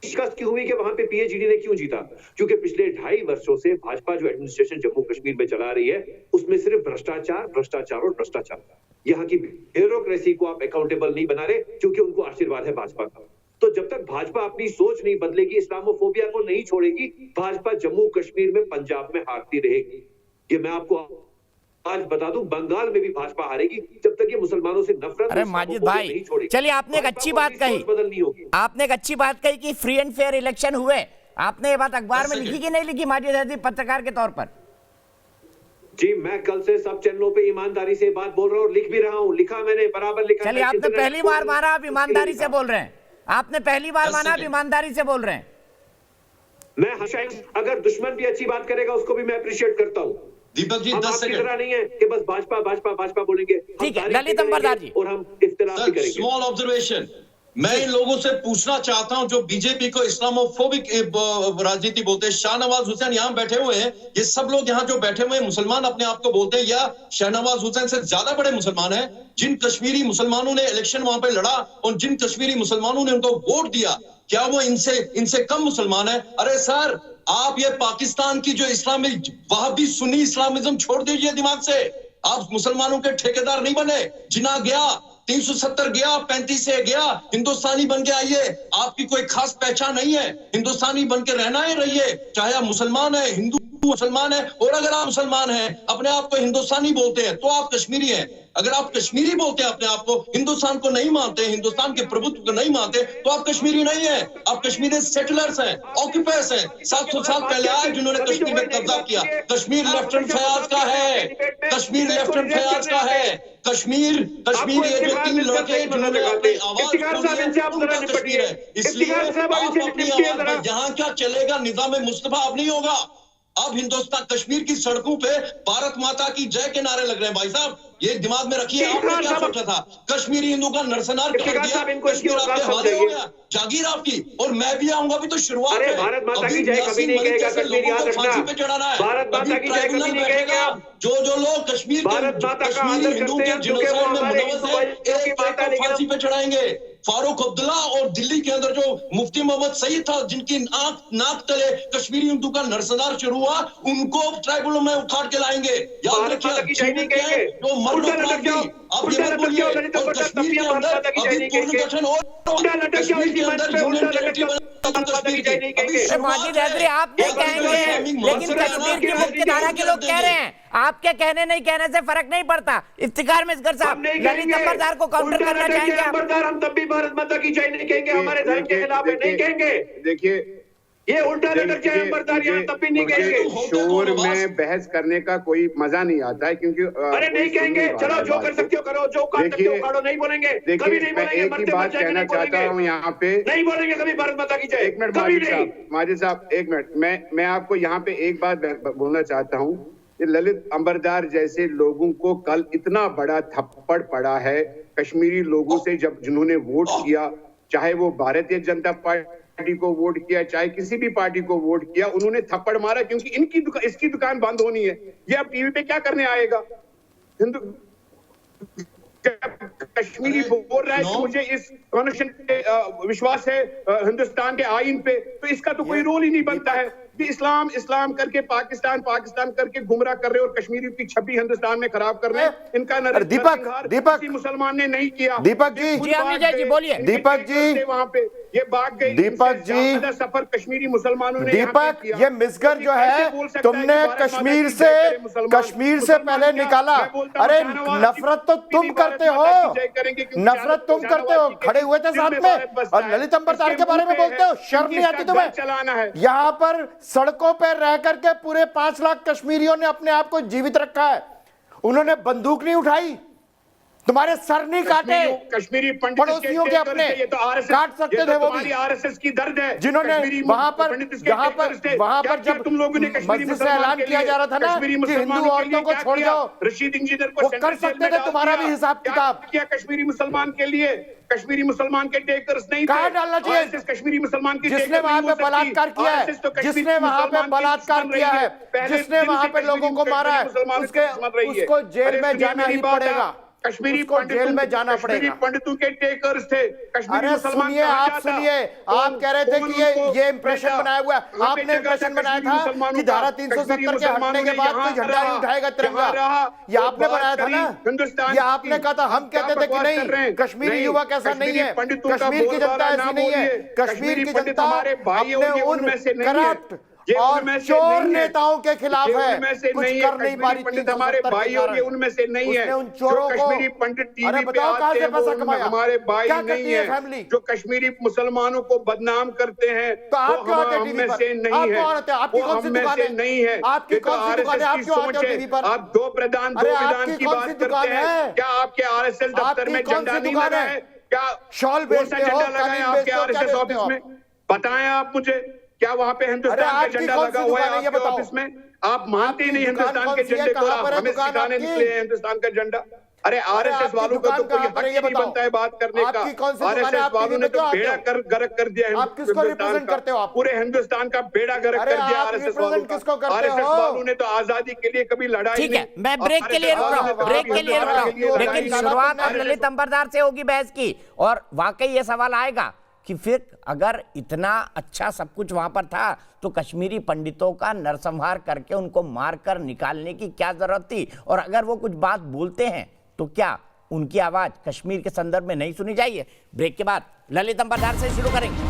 O: शिकस्त क्यों हुई कि वहां पे पीएचडी ने क्यों जीता? क्योंकि पिछले 2.5 वर्षों से भाजपा जो एडमिनिस्ट्रेशन जम्मू कश्मीर में चला रही है, उसमें सिर्फ भ्रष्टाचार भ्रष्टाचार और भ्रष्टाचार। यहाँ की ब्यूरोक्रेसी को आप अकाउंटेबल नहीं बना रहे, क्योंकि उनको आशीर्वाद है भाजपा का। तो जब तक भाजपा अपनी सोच नहीं बदलेगी, इस्लामोफोबिया को नहीं छोड़ेगी, भाजपा जम्मू कश्मीर में, पंजाब में हारती रहेगी। ये मैं आपको आज बता दूं, बंगाल में भी भाजपा हारेगी जब तक ये मुसलमानों से नफरत।
A: अरे माजिद भाई, चलिए आपने एक अच्छी बात कही,
O: बदलनी होगी।
A: आपने एक अच्छी बात कही कि फ्री एंड फेयर इलेक्शन हुए। आपने ये बात अखबार में लिखी कि नहीं लिखी माजिद हैदरी, पत्रकार के तौर पर?
O: जी, मैं कल से सब चैनलों पे ईमानदारी से बात बोल रहा हूँ, लिख भी रहा हूँ, लिखा मैंने, बराबर लिखा।
A: चलिए, आपने पहली बार माना, आप ईमानदारी से बोल रहे हैं। आपने पहली बार माना, आप ईमानदारी से बोल रहे हैं।
O: मैं हमेशा, अगर दुश्मन भी अच्छी बात करेगा उसको भी मैं अप्रिशिएट करता हूँ।
N: दीपक जी 10 सेकंड
O: नहीं है कि बस भाजपा भाजपा भाजपा बोलेंगे।
A: ठीक है ललित अंबरदार जी,
O: और हम इख्तिलाफ भी करेंगे।
N: स्मॉल ऑब्जर्वेशन, मैं इन लोगों से पूछना चाहता हूं जो बीजेपी को इस्लामोफोबिक राजनीति बोलते हैं। शाहनवाज हुसैन यहाँ बैठे हुए हैं, ये सब लोग यहाँ जो बैठे हुए हैं मुसलमान अपने आप को बोलते हैं, या शाहनवाज हुसैन से ज्यादा बड़े मुसलमान हैं? जिन कश्मीरी मुसलमानों ने इलेक्शन वहां पे लड़ा और जिन कश्मीरी मुसलमानों ने उनको वोट दिया, क्या वो इनसे कम मुसलमान है? अरे सर, आप ये पाकिस्तान की जो इस्लामिक वहाबी सुन्नी इस्लामिज्म छोड़ दीजिए दिमाग से। आप मुसलमानों के ठेकेदार नहीं बने। जिना गया, 370 गया, 35 से गया, हिंदुस्तानी बन के आइए। आपकी कोई खास पहचान नहीं है, हिंदुस्तानी बन के रहना ही रहिए, चाहे आप मुसलमान है, हिंदू मुसलमान है। और अगर आप मुसलमान हैं, अपने आप को हिंदुस्तानी बोलते हैं, तो आप कश्मीरी हैं। अगर आप कश्मीरी बोलते हैं अपने आप को, हिंदुस्तान को नहीं मानते, हिंदुस्तान के प्रभुत्व को नहीं मानते, तो आप कश्मीरी नहीं है। आप कश्मीरी सेटलर्स हैं, ऑक्यूपायर्स हैं। 700 साल पहले आए जिन्होंने कश्मीर में कब्जा किया। कश्मीर लेफ्टिनेंट फयाज का है, कश्मीर लेफ्टिनेंट फयाज का है। कश्मीर ये जो 3 लड़के जिन्होंने अपनी आवाज खोली है, उनका कश्मीर है। इसलिए आप अपनी आवाज, यहाँ क्या चलेगा, निजाम मुस्तफा अब नहीं होगा। अब हिंदुस्तान कश्मीर की सड़कों पे भारत माता की जय के नारे लग रहे हैं। भाई साहब, ये दिमाग में रखिए। आपने क्या सोचा था? कश्मीरी हिंदू का नरसंहार कर दिया, कश्मीर आपके हवाले हो गया, जागीर आपकी। और मैं भी आऊंगा, भी तो शुरुआत है।
O: भारत माता की जय कभी नहीं कहेगा कश्मीर, याद रखना।
N: फांसी पे चढ़ाना है,
O: भारत माता की जय कभी नहीं कहेगा।
N: जो लोग कश्मीर कश्मीरी हिंदू के जिनोसाइड में मुलव्वस हैं, एक को फांसी पे चढ़ाएंगे। फारूक अब्दुल्ला और दिल्ली के अंदर जो मुफ्ती मोहम्मद सईद था, जिनकी नाक तले कश्मीरी हिंदू का नरसंहार शुरू हुआ, उनको ट्राइब्यूनल में उखाड़ के लाएंगे। याद रखिए, जो मर्द अपराधी, आप ये मत बोलिए। और कश्मीर के अंदर अभी पुनर्गठन और कश्मीर के अंदर यूनियन टेरिटरी बना कश्मीर की।
A: माजिद हैदरी, आप नहीं कहेंगे, लेकिन कश्मीर की मुक्तिधारा के लोग कह रहे हैं। आपके कहने नहीं कहने से फर्क नहीं पड़ता। इफ्तिखार मिसगर साहब, ललित अंबरदार को काउंटर करना चाहेंगे आप?
O: हम तब भी भारत माता की जय नहीं कहेंगे, हमारे धर्म के खिलाफ है, नहीं कहेंगे। देखिए, ये उल्टा लटक जाए अंबरदार, यहाँ तब भी नहीं कहेंगे। शोर में बहस करने का कोई मजा नहीं आता है, क्योंकि अरे नहीं कहेंगे। चलो, जो कर सकते हो करो, जो कर सकते हो करो, नहीं बोलेंगे, कभी नहीं बोलेंगे। एक ही बात कहना चाहता हूँ यहाँ पे, नहीं बोलेंगे कभी भारत माता की जय। एक मिनट माजिद साहब, एक मिनट, मैं आपको यहाँ पे एक बात बोलना चाहता हूँ। ललित अंबरदार जैसे लोगों को कल इतना बड़ा थप्पड़ पड़ा है कश्मीरी लोगों से, जब जिन्होंने वोट किया, चाहे वो भारतीय जनता पार्टी को वोट किया, चाहे किसी भी पार्टी को वोट किया, उन्होंने थप्पड़ मारा क्योंकि इसकी दुकान बंद होनी है। ये अब टीवी पे क्या करने आएगा? कश्मीरी बोल रहा है कि मुझे इस कॉन्स्टिट्यूशन पे विश्वास है, हिंदुस्तान के आईन पे, तो इसका तो कोई रोल ही नहीं बनता है। इस्लाम करके पाकिस्तान करके गुमराह कर रहे हो और कश्मीरी की छवि हिंदुस्तान में खराब कर रहे हैं। इनका दीपक मुसलमान ने नहीं किया। दीपक जी
A: बोलिए।
O: दीपक जी वहां पे ये भाग गए। दीपक जी, सफर कश्मीरी मुसलमानों ने
P: दीपक, ये मिसगर जो है तुमने कश्मीर से पहले निकाला। अरे नफरत तो तुम करते हो, नफरत तुम करते हो। खड़े हुए थे साथ में और ललित अंबरदार के बारे में बोलते हो, शर्म नहीं आती तुम्हें?
O: चलाना है।
P: यहाँ पर सड़कों पर रह करके पूरे 5 लाख कश्मीरियों ने अपने आप को जीवित रखा है। उन्होंने बंदूक नहीं उठाई, तुम्हारे सर नहीं काटे।
O: कश्मीरी
P: पड़ोसियों के अपने काट सकते थे वो भी।
O: आरएसएस की दर्द है
P: जिन्होंने वहां पर जब तुम लोगों ने मस्जिद से ऐलान किया जा रहा था ना कि हिंदू औरतों को छोड़ जाओ,
O: रशीद इंजीनियर
P: वो कर सकते थे तुम्हारा भी हिसाब किताब।
O: क्या कश्मीरी मुसलमान के लिए? कश्मीरी मुसलमान के टेकर्स नहीं
P: कहाँ डालना चाहिए?
O: कश्मीरी मुसलमान की
P: जिसने वहां पे बलात्कार किया है, जिसने वहां पे बलात्कार किया है, जिसने वहां पे लोगों को मारा है, उसको जेल में जाना ही पड़ेगा।
O: कश्मीरी
P: को जेल में जाना पड़ेगा।
O: पंडितों के टेकर्स थे कश्मीरी मुसलमान।
P: सुनिए, आप कह रहे थे कि ये इंप्रेशन बनाया हुआ है। आपने इंप्रेशन बनाया था कि धारा 370 के हटने के बाद कोई झंडा नहीं उठाएगा तिरंगा। ये आपने बनाया था ना, ये आपने कहा था। हम कहते थे कि नहीं, कश्मीरी युवक ऐसा नहीं है, कश्मीर की जनता ऐसी नहीं है। कश्मीर की जनता अपने उन करप्ट और चोर नेताओं के खिलाफ है, कुछ कर नहीं पा रही।
O: पंडित हमारे भाई और ये उनमें से नहीं है।
P: उन चोरों को
O: कश्मीरी पंडित टीवी पे आते हैं, वो हमारे भाई नहीं है। जो कश्मीरी मुसलमानों को बदनाम करते हैं,
P: तो आप क्यों आते टीवी पर?
O: से नहीं है,
P: आपकी कौन सी दुकान है?
O: नहीं है।
P: आपकी कौन सी दुकान है? आप क्यों आते हो टीवी पर?
O: आप दो प्रधान की बात करते हैं। क्या आपके आरएसएस दफ्तर में झंडा नहीं लगा है? क्या
P: शॉल बेचते हो,
O: लगा है आपके आरएसएस ऑफिस में? बताएं आप मुझे, क्या वहां पे हिंदुस्तान का झंडा लगा हुआ है आपके ऑफिस में? आप मानते ही नहीं हिंदुस्तान के झंडे को, आप हमें सिखाने निकले हैं हिंदुस्तान का झंडा।
L: अरे आरएसएस वालों का तो कोई हक ही नहीं बनता है बात करने का। आरएसएस वालों ने तो बेड़ा गर्क कर दिया हिंदुस्तान का, पूरे हिंदुस्तान का बेड़ा गर्क कर दिया आरएसएस वालों का। आरएसएस वालों ने तो आजादी के लिए कभी लड़ाई
A: ठीक है, मैं ब्रेक के लिए रुक रहा हूं, ब्रेक के लिए रुक रहा हूं, लेकिन शुरुआत अब ललित अंबरदार से होगी बहस की। और वाकई ये सवाल आएगा कि फिर अगर इतना अच्छा सब कुछ वहां पर था तो कश्मीरी पंडितों का नरसंहार करके उनको मारकर निकालने की क्या जरूरत थी? और अगर वो कुछ बात बोलते हैं तो क्या उनकी आवाज कश्मीर के संदर्भ में नहीं सुनी जाइए? ब्रेक के बाद ललित अंबरदार से शुरू करेंगे।